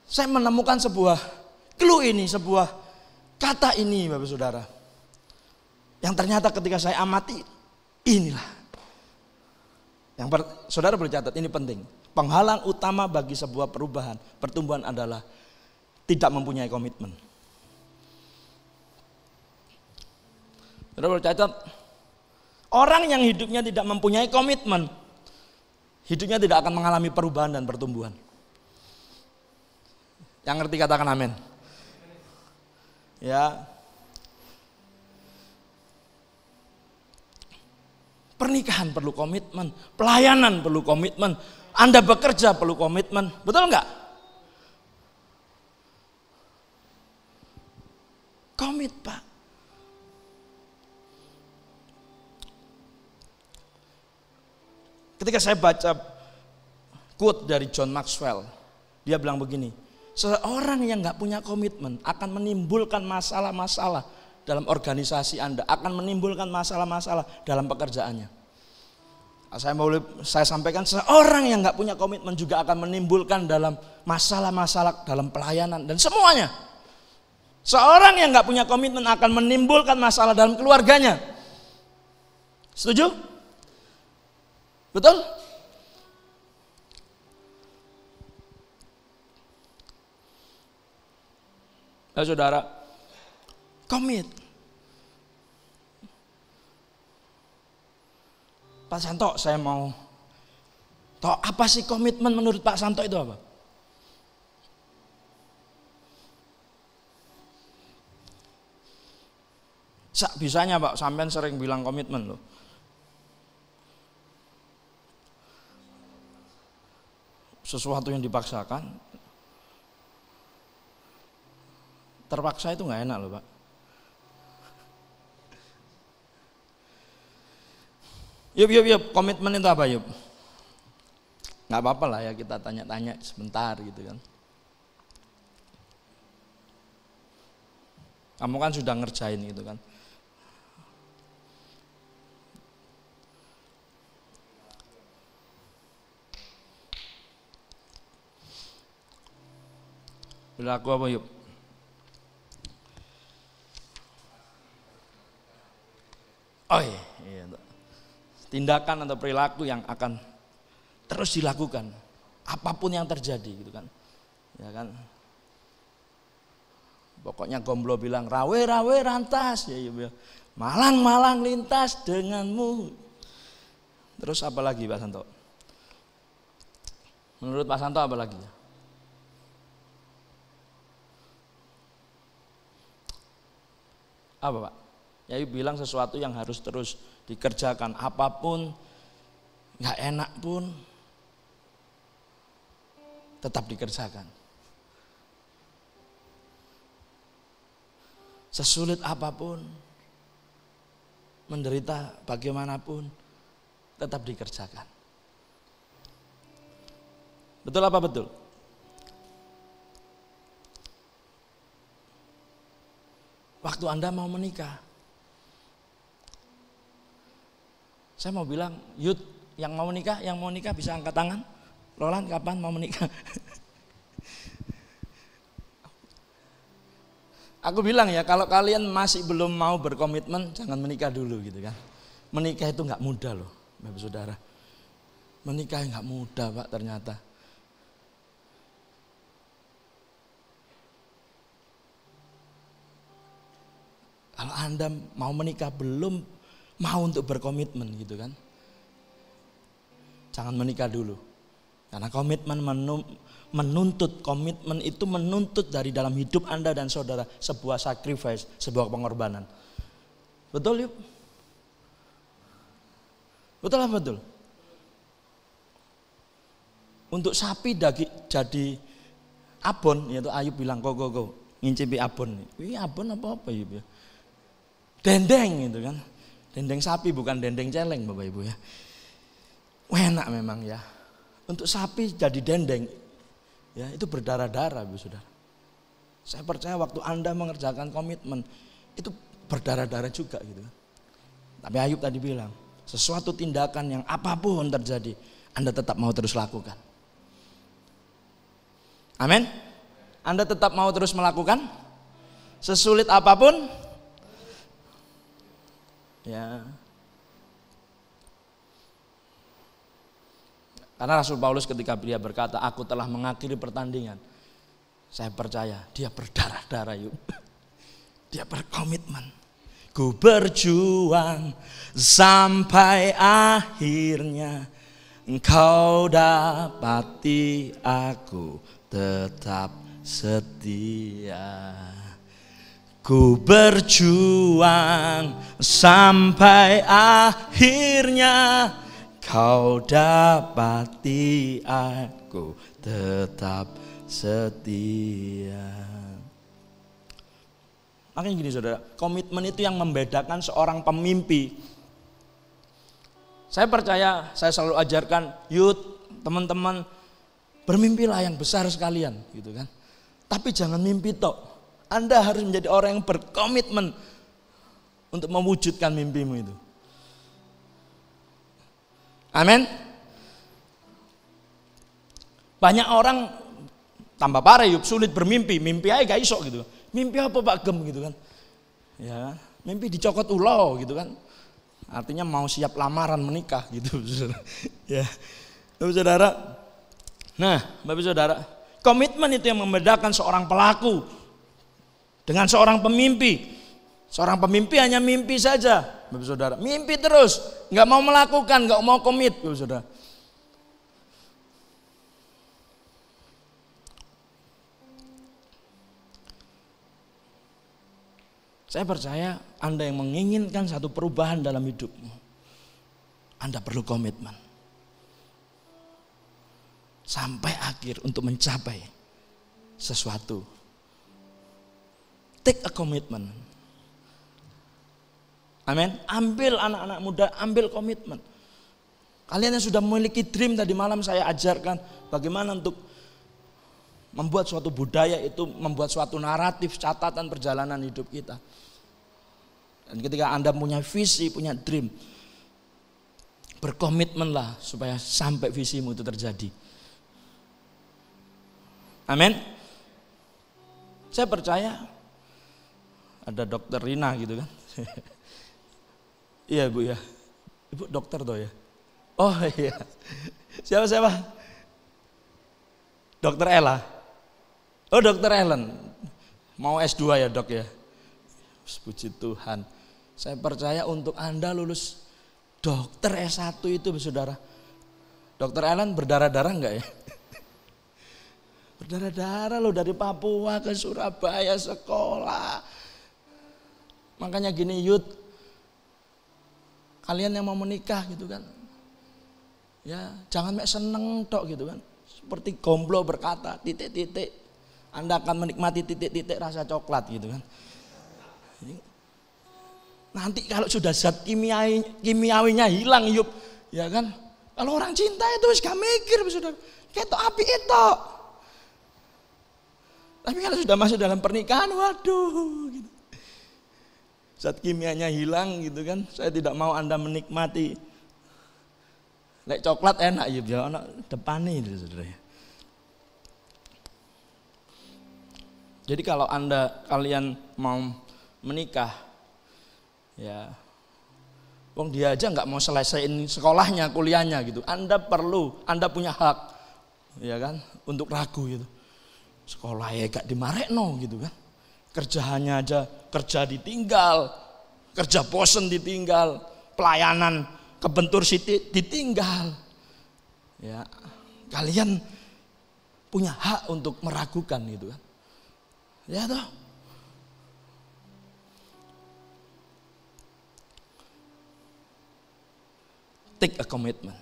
Saya menemukan sebuah clue ini, sebuah kata ini Bapak Saudara, yang ternyata ketika saya amati, inilah yang saudara boleh catat, ini penting. Penghalang utama bagi sebuah perubahan, pertumbuhan adalah tidak mempunyai komitmen. Saudara boleh catat, orang yang hidupnya tidak mempunyai komitmen, hidupnya tidak akan mengalami perubahan dan pertumbuhan. Yang ngerti katakan amin. Ya, pernikahan perlu komitmen, pelayanan perlu komitmen, Anda bekerja perlu komitmen, betul enggak? Komit Pak. Ketika saya baca quote dari John Maxwell, dia bilang begini, seorang yang nggak punya komitmen akan menimbulkan masalah-masalah dalam organisasi Anda, akan menimbulkan masalah-masalah dalam pekerjaannya. Saya sampaikan, seorang yang nggak punya komitmen juga akan menimbulkan dalam masalah-masalah dalam pelayanan dan semuanya. Seorang yang nggak punya komitmen akan menimbulkan masalah dalam keluarganya. Setuju? Betul? Nah, saudara, komit. Pak Santo, saya mau tahu apa sih komitmen menurut Pak Santo itu apa? Bisanya Pak, sampean sering bilang komitmen loh. Sesuatu yang dipaksakan, terpaksa itu nggak enak loh Pak. Yuk, komitmen itu apa yuk? Nggak apa-apa lah ya kita tanya-tanya sebentar gitu kan. Kamu kan sudah ngerjain gitu kan. Berlaku apa yuk? Oh iya. Tindakan atau perilaku yang akan terus dilakukan apapun yang terjadi gitu kan. Ya kan. Pokoknya Gomblo bilang rawe rantas, ya, malang lintas denganmu. Terus apa lagi Pak Santo? Menurut Pak Santo apa lagi? Apa Pak? Yai bilang sesuatu yang harus terus dikerjakan, apapun nggak enak pun tetap dikerjakan. Sesulit apapun, menderita bagaimanapun, tetap dikerjakan. Betul apa betul? waktu Anda mau menikah. Saya mau bilang, youth yang mau nikah bisa angkat tangan. Roland, kapan mau menikah? Aku bilang ya, kalau kalian masih belum mau berkomitmen, jangan menikah dulu gitu kan. Menikah itu nggak mudah loh, Bapak Saudara. Menikah nggak mudah Pak ternyata. Kalau Anda mau menikah belum mau untuk berkomitmen gitu kan, jangan menikah dulu. Karena komitmen komitmen itu menuntut dari dalam hidup Anda dan saudara sebuah sacrifice, sebuah pengorbanan. Betul yuk? Betul apa betul? Untuk sapi jadi abon, yaitu Ayub bilang go ngincipi abon. Ini abon apa Ayub ya? Dendeng gitu kan. Dendeng sapi bukan dendeng celeng Bapak Ibu ya. Enak memang ya. Untuk sapi jadi dendeng ya itu berdarah-darah Bu Saudara. Saya percaya waktu Anda mengerjakan komitmen itu berdarah-darah juga gitu kan. Tapi Ayub tadi bilang, sesuatu tindakan yang apapun terjadi, Anda tetap mau terus lakukan. Amin. Anda tetap mau terus melakukan sesulit apapun. Ya. Karena Rasul Paulus ketika dia berkata, aku telah mengakhiri pertandingan. Saya percaya dia berdarah-darah yuk. Dia berkomitmen. Ku berjuang sampai akhirnya engkau dapati aku tetap setia. Ku berjuang sampai akhirnya kau dapati aku tetap setia. Makanya gini saudara, komitmen itu yang membedakan seorang pemimpi. Saya percaya, saya selalu ajarkan youth, teman-teman, bermimpilah yang besar sekalian gitu kan. Tapi jangan mimpi tok. Anda harus menjadi orang yang berkomitmen untuk mewujudkan mimpimu itu. Amin. Banyak orang tambah parah yuk, sulit bermimpi, mimpi aja gak iso gitu. Mimpi apa Pak Gem gitu kan. Ya, mimpi dicokot ulo gitu kan. Artinya mau siap lamaran menikah gitu Saudara. Ya. Bapak Saudara. Nah, Bapak Saudara, komitmen itu yang membedakan seorang pelaku dengan seorang pemimpi. Seorang pemimpi hanya mimpi saja, Bapak Saudara. Mimpi terus, nggak mau melakukan, nggak mau komit, Bapak Saudara. Saya percaya Anda yang menginginkan satu perubahan dalam hidupmu, Anda perlu komitmen sampai akhir untuk mencapai sesuatu. Take a commitment. Amin. Ambil anak-anak muda, ambil komitmen. Kalian yang sudah memiliki dream, tadi malam saya ajarkan bagaimana untuk membuat suatu budaya itu, membuat suatu naratif, catatan perjalanan hidup kita. Dan ketika Anda punya visi, punya dream, berkomitmenlah supaya sampai visimu itu terjadi. Amin. Saya percaya ada dokter Rina gitu kan. Iya Bu ya. Ibu dokter toh ya. Oh iya. Siapa? Dokter Ella. Oh Dokter Ellen. Mau S2 ya dok ya. Puji Tuhan. Saya percaya untuk Anda lulus dokter S1 itu Saudara. Dokter Ellen berdarah-darah enggak ya? Berdarah-darah loh, dari Papua ke Surabaya sekolah. Makanya gini youth, kalian yang mau menikah gitu kan, ya jangan mek seneng tok gitu kan. Seperti Gomblo berkata, titik-titik, Anda akan menikmati titik-titik rasa coklat gitu kan. Nanti kalau sudah zat kimiawinya hilang yuk, ya kan. Kalau orang cinta itu gak mikir sudah, kayak api itu. Tapi kalau sudah masuk dalam pernikahan, waduh gitu. zat kimianya hilang gitu kan. Saya tidak mau Anda menikmati. Lek coklat enak ya, biar anak depannya itu saudara. Jadi kalau kalian mau menikah, ya, wong dia aja nggak mau selesaiin sekolahnya, kuliahnya gitu. Anda punya hak, ya kan, untuk ragu gitu. Sekolah ya gak dimarekno gitu kan. Kerjaannya aja, kerja ditinggal, kerja bosen ditinggal, pelayanan kebentur siti ditinggal. Ya, kalian punya hak untuk meragukan gitu kan. Ya toh. Take a commitment.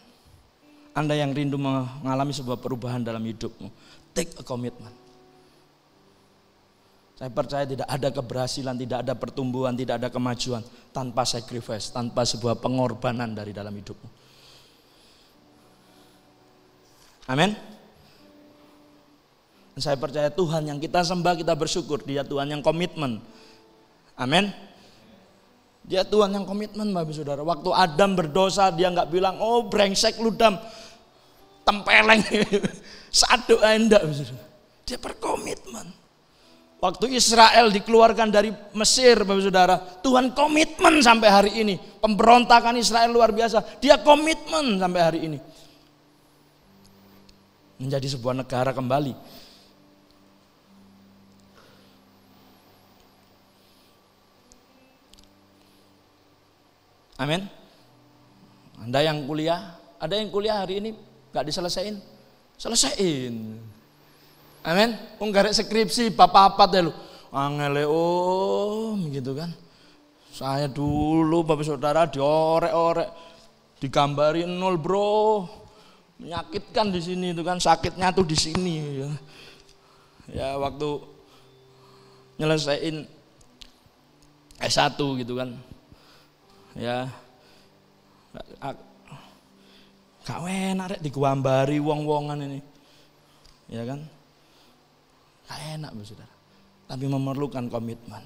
Anda yang rindu mengalami sebuah perubahan dalam hidupmu, take a commitment. Saya percaya tidak ada keberhasilan, tidak ada pertumbuhan, tidak ada kemajuan tanpa sacrifice, tanpa sebuah pengorbanan dari dalam hidupmu. Amin. Saya percaya Tuhan yang kita sembah, kita bersyukur, Dia Tuhan yang komitmen. Amin. Dia Tuhan yang komitmen, Bapak Saudara. Waktu Adam berdosa, Dia nggak bilang, oh brengsek ludam, tempeleng, sadu enggak. Dia berkomitmen. Waktu Israel dikeluarkan dari Mesir, Bapak Saudara, Tuhan komitmen sampai hari ini. Pemberontakan Israel luar biasa, Dia komitmen sampai hari ini. Menjadi sebuah negara kembali. Amin. Anda yang kuliah, ada yang kuliah hari ini gak diselesain, selesain. Amin. Garek skripsi bapak-bapak deh lu, angele gitu kan. Saya dulu Bapak Saudara diorek-orek, digambarin nol bro, menyakitkan di sini itu kan, sakitnya tuh di sini. Ya waktu nyelesain S1 gitu kan. Ya gak enak rek digambari wong-wongan ini, ya kan, gak enak Bapak Saudara, tapi memerlukan komitmen.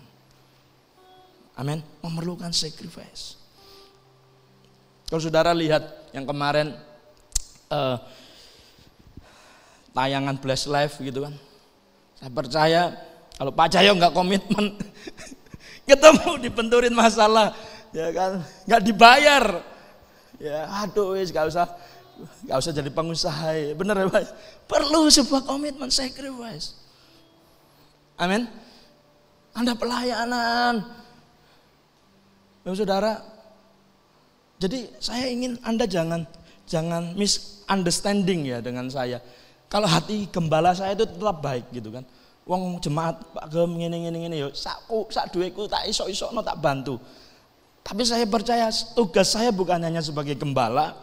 Amin, memerlukan sacrifice. Kalau saudara lihat yang kemarin tayangan Bless Life gitu kan, saya percaya kalau Pak Cahyo nggak komitmen ketemu dibenturin masalah, ya kan, nggak dibayar, ya aduh wis gak usah jadi pengusaha, bener ya Pak, perlu sebuah komitmen, sacrifice. Amin. Anda pelayanan, Bapak Saudara. Jadi saya ingin Anda jangan misunderstanding ya dengan saya. Kalau hati gembala saya itu tetap baik gitu kan. Wong jemaat Pak Gem ngene yo sak duweku tak iso-isokno tak bantu. Tapi saya percaya tugas saya bukan hanya sebagai gembala,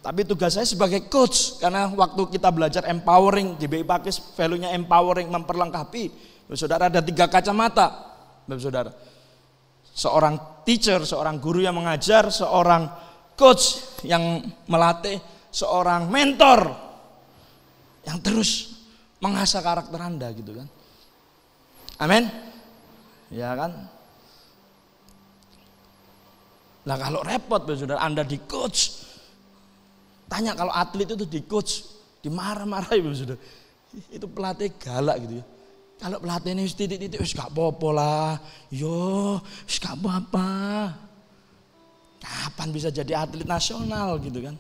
tapi tugas saya sebagai coach. Karena waktu kita belajar empowering, GBI Pakis value-nya empowering, memperlengkapi. Bapak Saudara, ada 3 kacamata, Bapak Saudara. Seorang teacher, seorang guru yang mengajar, seorang coach yang melatih, seorang mentor yang terus mengasah karakter Anda gitu kan. Amin. Ya kan? Nah kalau repot Bapak Saudara, Anda di coach. Tanya kalau atlet itu di coach, dimarah-marahi Bapak Saudara. Itu pelatih galak gitu ya. Kalau pelatih ini titik-titik wis gak apa-apa lah. Yo, wis gak apa-apa. Kapan bisa jadi atlet nasional gitu kan?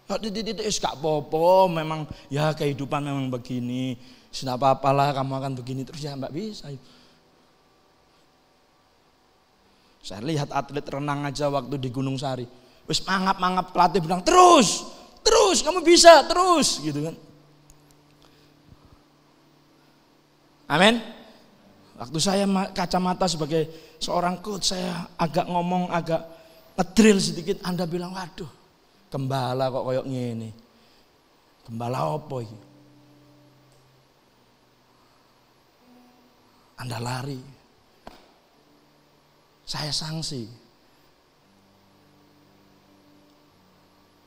Kalau titik-titik wis gak apa-apa, memang ya kehidupan memang begini. Tidak apa-apalah kamu akan begini terus, ya mbak bisa. Saya lihat atlet renang aja waktu di Gunung Sari. Wis mangap-mangap, pelatih bilang terus kamu bisa terus gitu kan. Amin. Waktu saya kacamata sebagai seorang coach, saya agak ngedrill sedikit. Anda bilang, waduh, gembala kok koyok ngene. Gembala apa iki? Anda lari. Saya sanksi.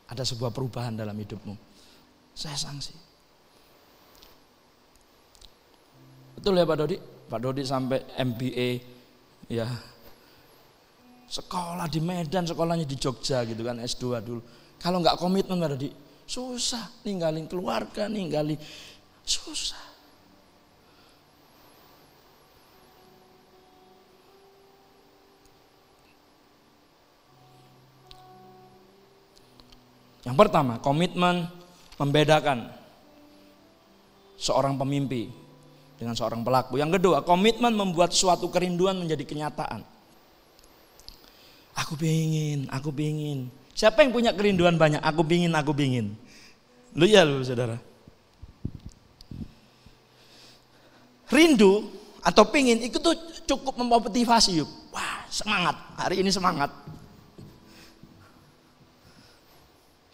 Ada sebuah perubahan dalam hidupmu. Saya sanksi. Betul ya Pak Dodi? Pak Dodi sampai MBA Ya. Sekolah di Medan, sekolahnya di Jogja gitu kan, S2 dulu. Kalau nggak komitmen berarti susah, ninggalin keluarga, ninggalin susah. Yang pertama, komitmen membedakan seorang pemimpi dengan seorang pelaku. Yang kedua, komitmen membuat suatu kerinduan menjadi kenyataan. Aku pingin. Siapa yang punya kerinduan banyak? Aku pingin. Lu ya lu saudara. Rindu atau pingin itu tuh cukup memotivasi yuk. Wah, semangat. Hari ini semangat.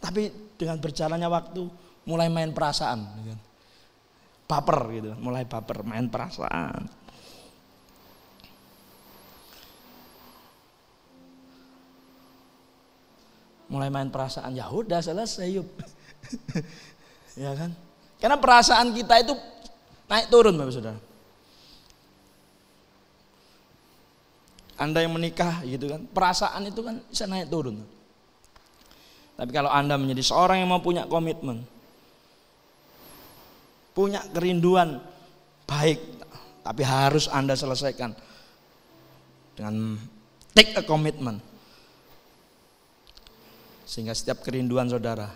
Tapi dengan berjalannya waktu mulai main perasaan. Baper gitu, mulai baper, main perasaan. Mulai main perasaan, ya udah selesai yuk. Ya kan? Karena perasaan kita itu naik turun Bapak Saudara. Anda yang menikah gitu kan, perasaan itu kan bisa naik turun. Tapi kalau Anda menjadi seorang yang mau punya komitmen, punya kerinduan baik, tapi harus Anda selesaikan dengan take a commitment. Sehingga setiap kerinduan saudara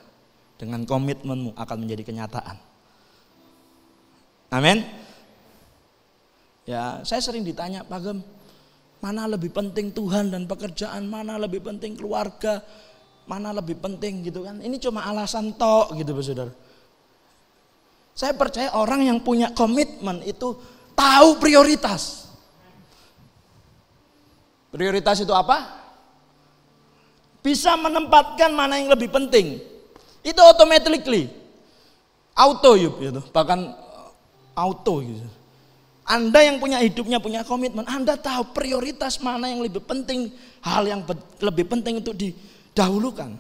dengan komitmenmu akan menjadi kenyataan. Amin. Ya, saya sering ditanya, Pak Gem, mana lebih penting Tuhan dan pekerjaan, mana lebih penting keluarga, mana lebih penting gitu kan. Ini cuma alasan tok gitu Pak Saudara. Saya percaya orang yang punya komitmen itu tahu prioritas. Prioritas itu apa? Bisa menempatkan mana yang lebih penting. Itu automatically. Auto gitu. Bahkan auto gitu. Anda yang punya hidupnya punya komitmen, Anda tahu prioritas mana yang lebih penting, hal yang lebih penting untuk didahulukan.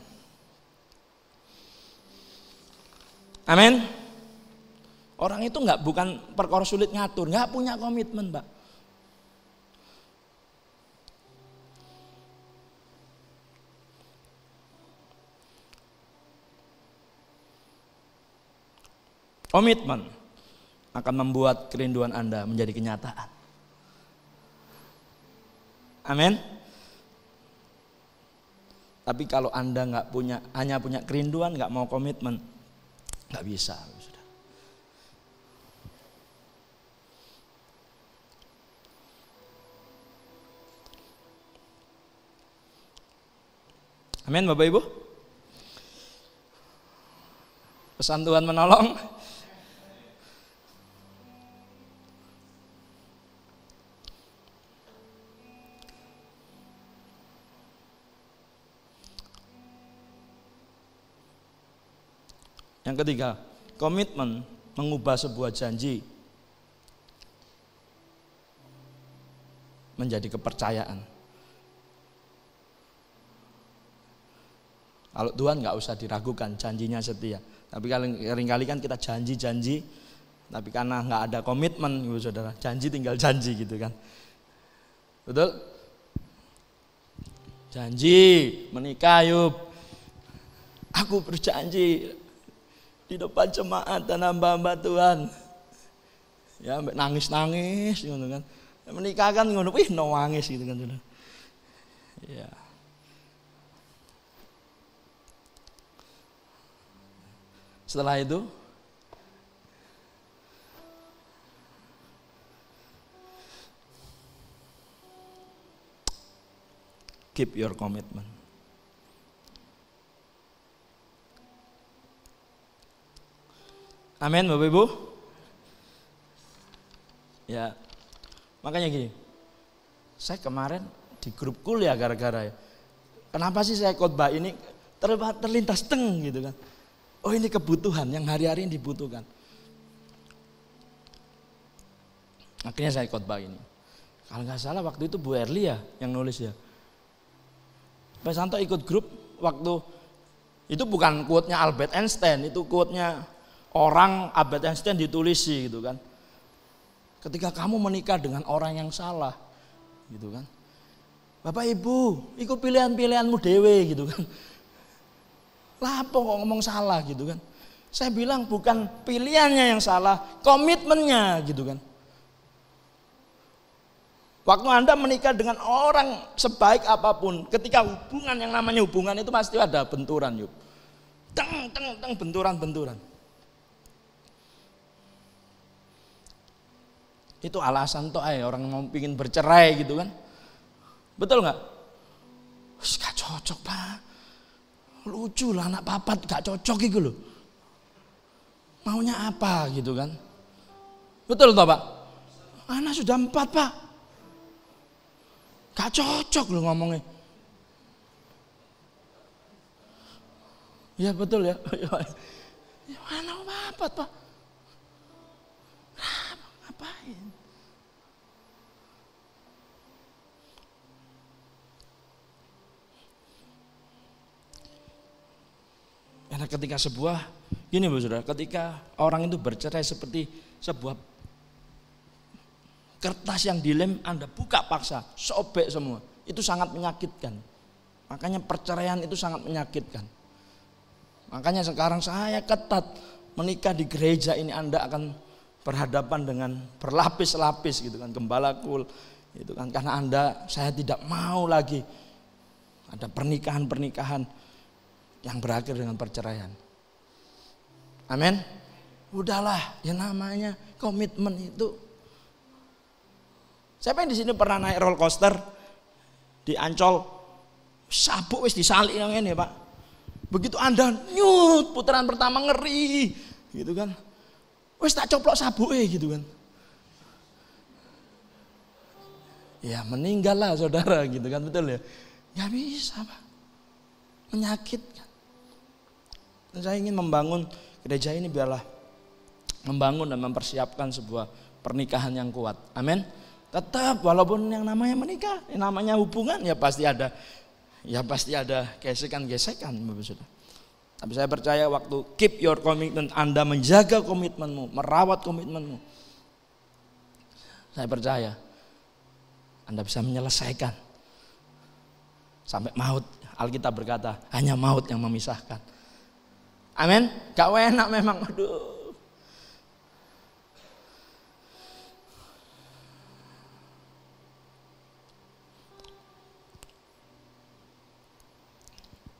Amin. Orang itu bukan perkara sulit ngatur, nggak punya komitmen, Pak. Komitmen akan membuat kerinduan Anda menjadi kenyataan. Amin. Tapi kalau Anda hanya punya kerinduan, nggak mau komitmen, nggak bisa. Amin, Bapak Ibu. Pesan Tuhan menolong. Yang ketiga, komitmen mengubah sebuah janji menjadi kepercayaan. Kalau Tuhan nggak usah diragukan, janjinya setia. Tapi seringkali kan kita janji, tapi karena nggak ada komitmen, Ibu Saudara, janji tinggal janji gitu kan. Betul? Janji menikah yuk. Aku berjanji di depan jemaat dan hamba-hamba Tuhan. Ya, nangis-nangis gitu kan. Menikah kan ngono, nangis gitu kan. Ya. Setelah itu keep your commitment. Amin Bapak Ibu. Ya, makanya gini, saya kemarin di grup kuliah gara-gara ya, kenapa sih saya khotbah ini terlintas gitu kan. Oh ini kebutuhan yang hari-hari ini dibutuhkan. Akhirnya saya khotbah ini. Kalau nggak salah waktu itu Bu Erli ya yang nulis ya. Pak Santo ikut grup waktu itu, bukan quote-nya Albert Einstein, itu quote-nya orang Albert Einstein ditulisi gitu kan. Ketika kamu menikah dengan orang yang salah gitu kan, Bapak Ibu, itu pilihan-pilihanmu dewe gitu kan. Lah apa kok ngomong salah gitu kan. Saya bilang bukan pilihannya yang salah, komitmennya gitu kan. Waktu Anda menikah dengan orang sebaik apapun, ketika hubungan yang namanya hubungan itu pasti ada benturan yuk. Teng benturan. Itu alasan toh orang mau pingin bercerai gitu kan. Betul nggak? Gak cocok Pak. Lucu lah anak papat gak cocok gitu loh. Maunya apa gitu kan. Betul toh Pak? Anak sudah 4 Pak. Gak cocok loh ngomongnya. Ya betul ya. Ya anak papat Pak. Ngapain? Karena ketika gini Bu Saudara, ketika orang itu bercerai seperti sebuah kertas yang dilem, Anda buka paksa, sobek semua. Itu sangat menyakitkan. Makanya perceraian itu sangat menyakitkan. Makanya sekarang saya ketat menikah di gereja ini Anda akan berhadapan dengan berlapis-lapis gitu kan, gembala kul gitu kan, karena saya tidak mau lagi ada pernikahan-pernikahan yang berakhir dengan perceraian. Amin. Udahlah, ya namanya komitmen itu. Siapa yang di sini pernah naik roller coaster di Ancol? Sabuk wis disalik yang ini Pak. Begitu Anda nyut putaran pertama ngeri, gitu kan? Wis tak coplok sabuke gitu kan. Ya meninggal lah saudara gitu kan, betul ya? Gak bisa Pak. Menyakitkan. Dan saya ingin membangun gereja ini biarlah membangun dan mempersiapkan sebuah pernikahan yang kuat. Amin. Tetap walaupun yang namanya menikah, yang namanya hubungan ya pasti ada gesekan-gesekan Bapak Saudara. Tapi saya percaya waktu keep your commitment, Anda menjaga komitmenmu, merawat komitmenmu. Saya percaya Anda bisa menyelesaikan sampai maut. Alkitab berkata hanya maut yang memisahkan. Amin. Gak enak memang. Aduh.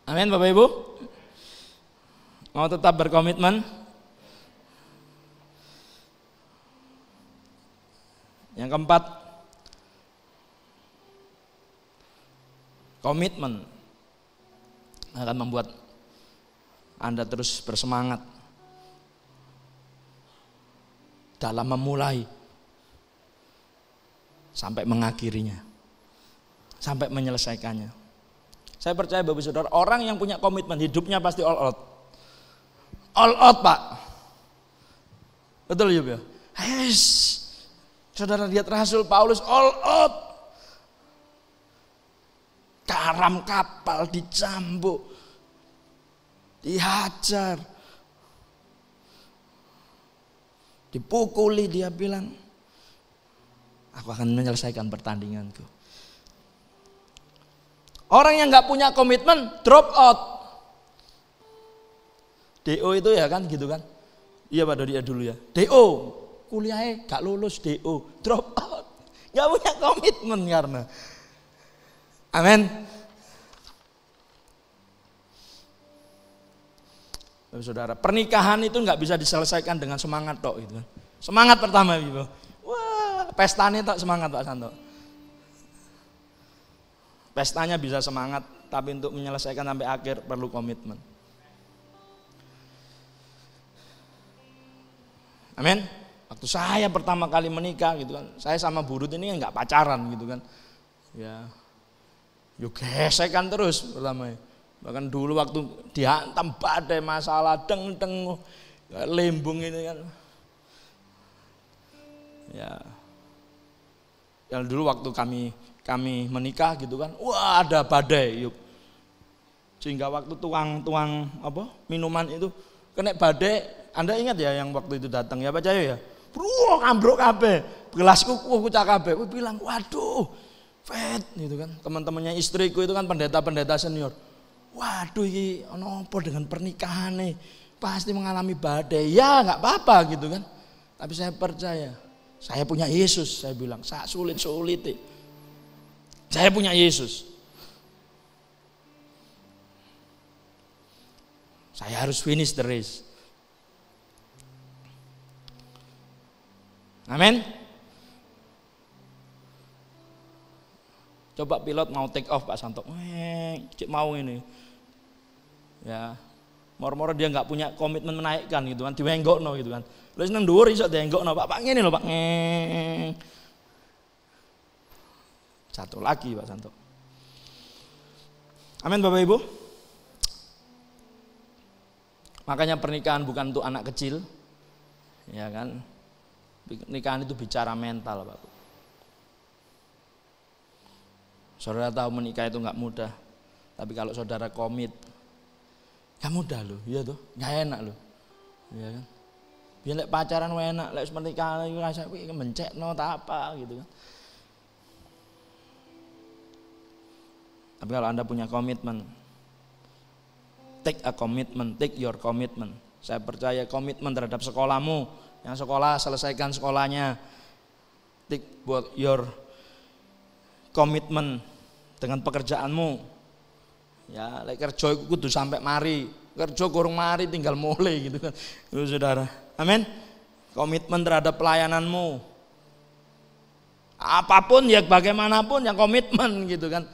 Amin Bapak Ibu. Mau tetap berkomitmen? Yang keempat, komitmen akan membuat Anda terus bersemangat dalam memulai sampai mengakhirinya, sampai menyelesaikannya. Saya percaya Bapak Saudara, orang yang punya komitmen hidupnya pasti all out. All out Pak. Betul ya? Yes. Saudara lihat Rasul Paulus all out. Karam kapal dicambuk, dihajar, dipukuli, dia bilang, aku akan menyelesaikan pertandinganku. Orang yang gak punya komitmen drop out. DO itu ya kan gitu kan. Iya Pak Dodi ya dulu ya. DO, kuliahnya gak lulus DO, drop out. Gak punya komitmen karena. Amin. Saudara, pernikahan itu nggak bisa diselesaikan dengan semangat tok gitu kan. Semangat pertama gitu. Wah, pestanya tok semangat Pak Santo. Pestanya bisa semangat, tapi untuk menyelesaikan sampai akhir perlu komitmen. Amin. Waktu saya pertama kali menikah gitu kan, saya sama Burut ini nggak pacaran gitu kan. Ya. Yuk gesekan terus pertama. Bahkan dulu waktu dihantam badai masalah deng-deng lembung ini kan. Ya. Yang dulu waktu kami menikah gitu kan. Wah, ada badai yuk. Sehingga waktu tuang minuman itu kena badai. Anda ingat ya yang waktu itu datang ya Pak Cayo ya? Bro, ambruk kabeh. Gelasku kucak kabeh. Aku bilang, "Waduh, gitu kan. Teman-temannya istriku itu kan pendeta-pendeta senior. Waduh, ini apa dengan pernikahan nih? Pasti mengalami badai. Ya nggak apa-apa gitu kan. Tapi saya percaya, saya punya Yesus. Saya bilang, sulit-sulit. Saya punya Yesus. Saya harus finish the race. Amin. Coba pilot mau take off Pak Santo, cik mau ini, ya, moro-moro dia nggak punya komitmen menaikkan gitu kan, diwenggokno gitu kan, lu seneng dhuwur iso dienggokno Pak ngene lho Pak, satu lagi Pak Santo. Amin Bapak Ibu. Makanya pernikahan bukan untuk anak kecil, ya kan, pernikahan itu bicara mental Pak. Saudara tahu menikah itu nggak mudah, tapi kalau saudara komit, nggak mudah loh, iya tuh, nggak enak loh, ya kan? Biar lek pacaran enak, lek menikah itu rasa mencekno tak apa gitu kan. Tapi kalau Anda punya komitmen, take a commitment, take your commitment. Saya percaya komitmen terhadap sekolahmu, yang sekolah selesaikan sekolahnya, take buat your komitmen dengan pekerjaanmu. Ya, lek kerja kudu sampai mari. Kerja kurang mari tinggal mulai gitu kan. Saudara. Amin. Komitmen terhadap pelayananmu. Apapun ya bagaimanapun yang komitmen gitu kan.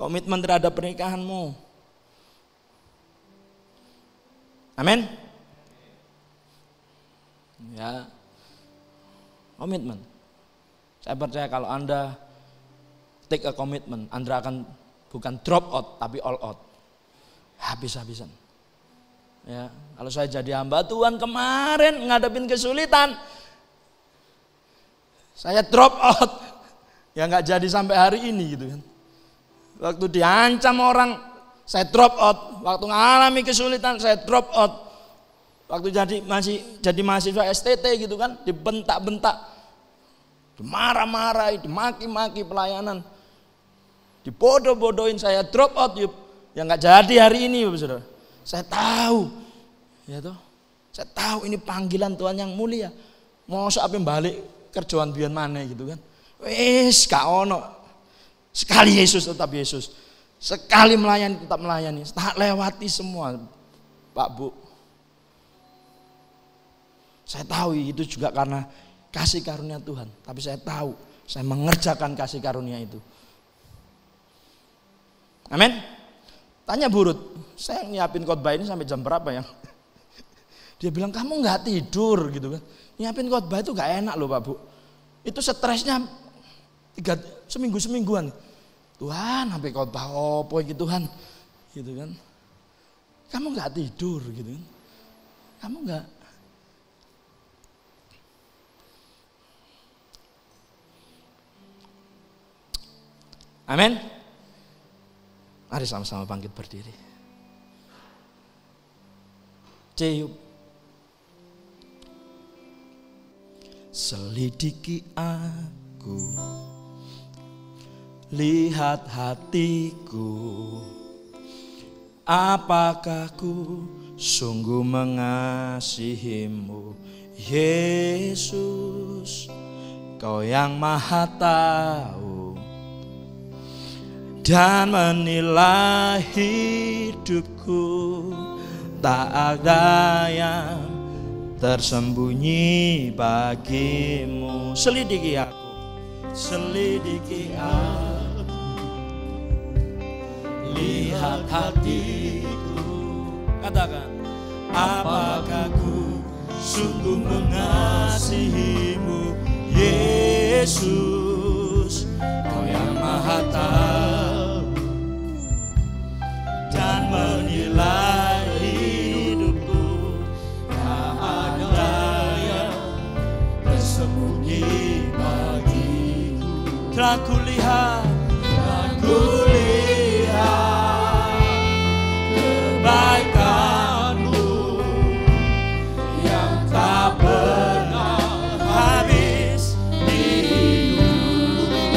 Komitmen terhadap pernikahanmu. Amin. Ya. Komitmen. Saya percaya kalau Anda take a commitment, Anda akan bukan drop out tapi all out. Habis-habisan. Ya, kalau saya jadi hamba Tuhan kemarin ngadepin kesulitan, saya drop out. Ya nggak jadi sampai hari ini gitu kan. Waktu diancam orang, saya drop out. Waktu mengalami kesulitan, saya drop out. Waktu jadi mahasiswa STT gitu kan, dibentak-bentak. Dimarah-marahi, dimaki-maki pelayanan, dibodoh-bodohin, saya drop out yuk. Yang nggak jadi hari ini Bapak Saudara. Saya tahu, ya toh, saya tahu ini panggilan Tuhan yang mulia. Mau sampai balik kerjaan biar mana gitu kan? Wes gak ono. Sekali Yesus tetap Yesus, sekali melayani tetap melayani. Tak lewati semua, Pak Bu. Saya tahu itu juga karena kasih karunia Tuhan, tapi saya tahu saya mengerjakan kasih karunia itu. Amin. Tanya Burut, saya nyiapin khotbah ini sampai jam berapa ya? Dia bilang kamu nggak tidur gitu kan? Nyiapin khotbah itu nggak enak loh Pak Bu. Itu stresnya semingguan. Tuhan sampai khotbah opo gitu Tuhan, gitu kan? Kamu nggak tidur gitu kan? Kamu nggak. Amin. Mari sama-sama bangkit berdiri. Cium. Selidiki aku, lihat hatiku, apakah ku sungguh mengasihimu, Yesus, Kau yang Maha Tahu dan menilai hidupku, tak ada yang tersembunyi bagimu. Selidiki aku, selidiki aku, lihat hatiku, katakan, apakah ku sungguh mengasihimu, Yesus, Kau yang Maha Tahu dan menilai hidupku, tak ada yang tersembunyi bagiku. Telah kulihat kebaikan-Mu yang tak pernah habis di hidupku.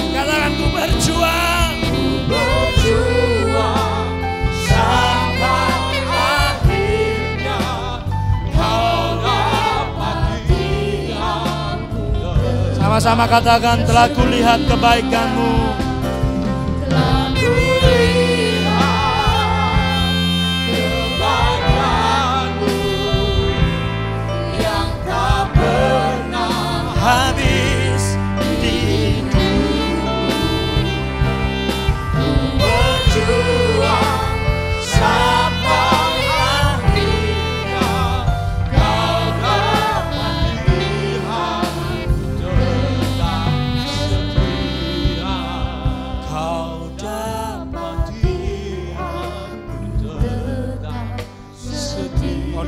Sama-sama katakan, telah kulihat kebaikan-Mu. Telah kulihat kebaikan-Mu yang tak pernah habis di hidupku. Ku berjuang sampai akhirnya, Kau dapat lihat tetap setia. Kau dapat lihat tetap setia.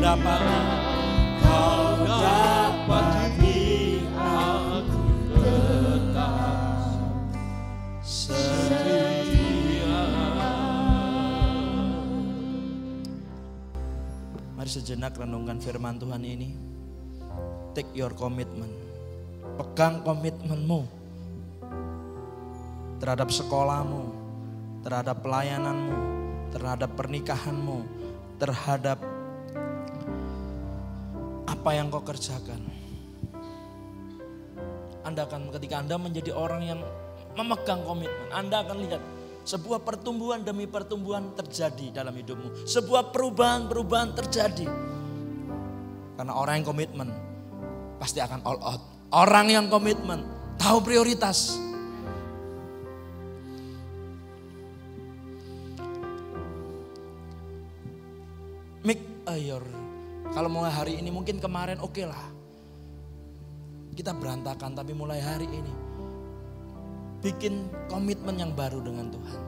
Kau dapat lihat tetap setia. Mari sejenak renungkan firman Tuhan ini. Take your commitment. Pegang komitmenmu terhadap sekolahmu, terhadap pelayananmu, terhadap pernikahanmu, terhadap apa yang kau kerjakan. Ketika Anda menjadi orang yang memegang komitmen, Anda akan lihat sebuah pertumbuhan demi pertumbuhan terjadi dalam hidupmu. Sebuah perubahan terjadi. Karena orang yang komitmen pasti akan all out. Orang yang komitmen tahu prioritas. Kalau mulai hari ini, mungkin kemarin oke lah. Kita berantakan, tapi mulai hari ini bikin komitmen yang baru dengan Tuhan.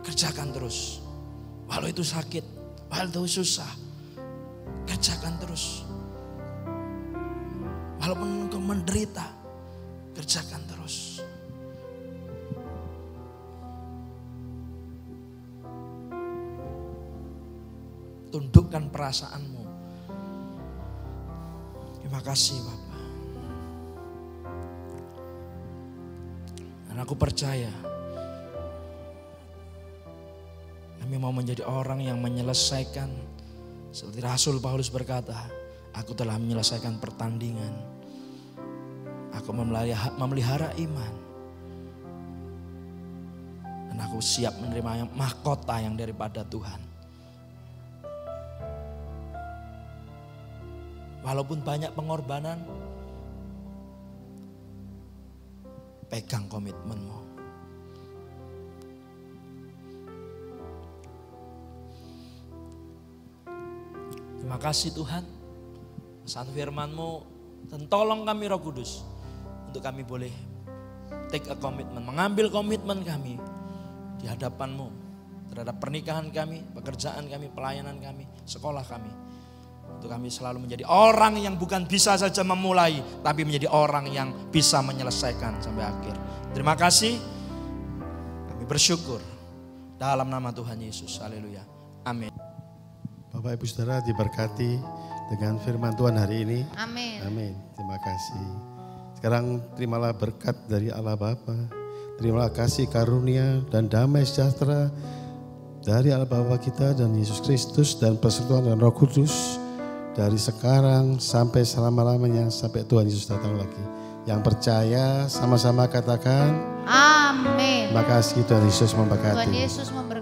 Kerjakan terus. Walau itu sakit, walau itu susah. Kerjakan terus. Walaupun engkau menderita, kerjakan terus. Tundukkan perasaanmu. Terima kasih Bapak. Dan aku percaya kami mau menjadi orang yang menyelesaikan, seperti Rasul Paulus berkata, aku telah menyelesaikan pertandingan. Aku memelihara iman. Dan aku siap menerima mahkota yang daripada Tuhan. Walaupun banyak pengorbanan, pegang komitmenmu. Terima kasih Tuhan, saat firman-Mu, dan tolong kami Roh Kudus, untuk kami boleh take a commitment, mengambil komitmen kami di hadapan-Mu, terhadap pernikahan kami, pekerjaan kami, pelayanan kami, sekolah kami. Untuk kami selalu menjadi orang yang bukan bisa saja memulai, tapi menjadi orang yang bisa menyelesaikan sampai akhir. Terima kasih. Kami bersyukur dalam nama Tuhan Yesus. Haleluya. Amin. Bapak Ibu Saudara diberkati dengan firman Tuhan hari ini. Amin. Amin. Terima kasih. Sekarang terimalah berkat dari Allah Bapa. Terimalah kasih karunia dan damai sejahtera dari Allah Bapa kita dan Yesus Kristus dan persekutuan dan Roh Kudus. Dari sekarang sampai selama-lamanya, sampai Tuhan Yesus datang lagi. Yang percaya sama-sama katakan Amin. terima kasih, Tuhan Yesus memberkati. Tuhan Yesus memberkati.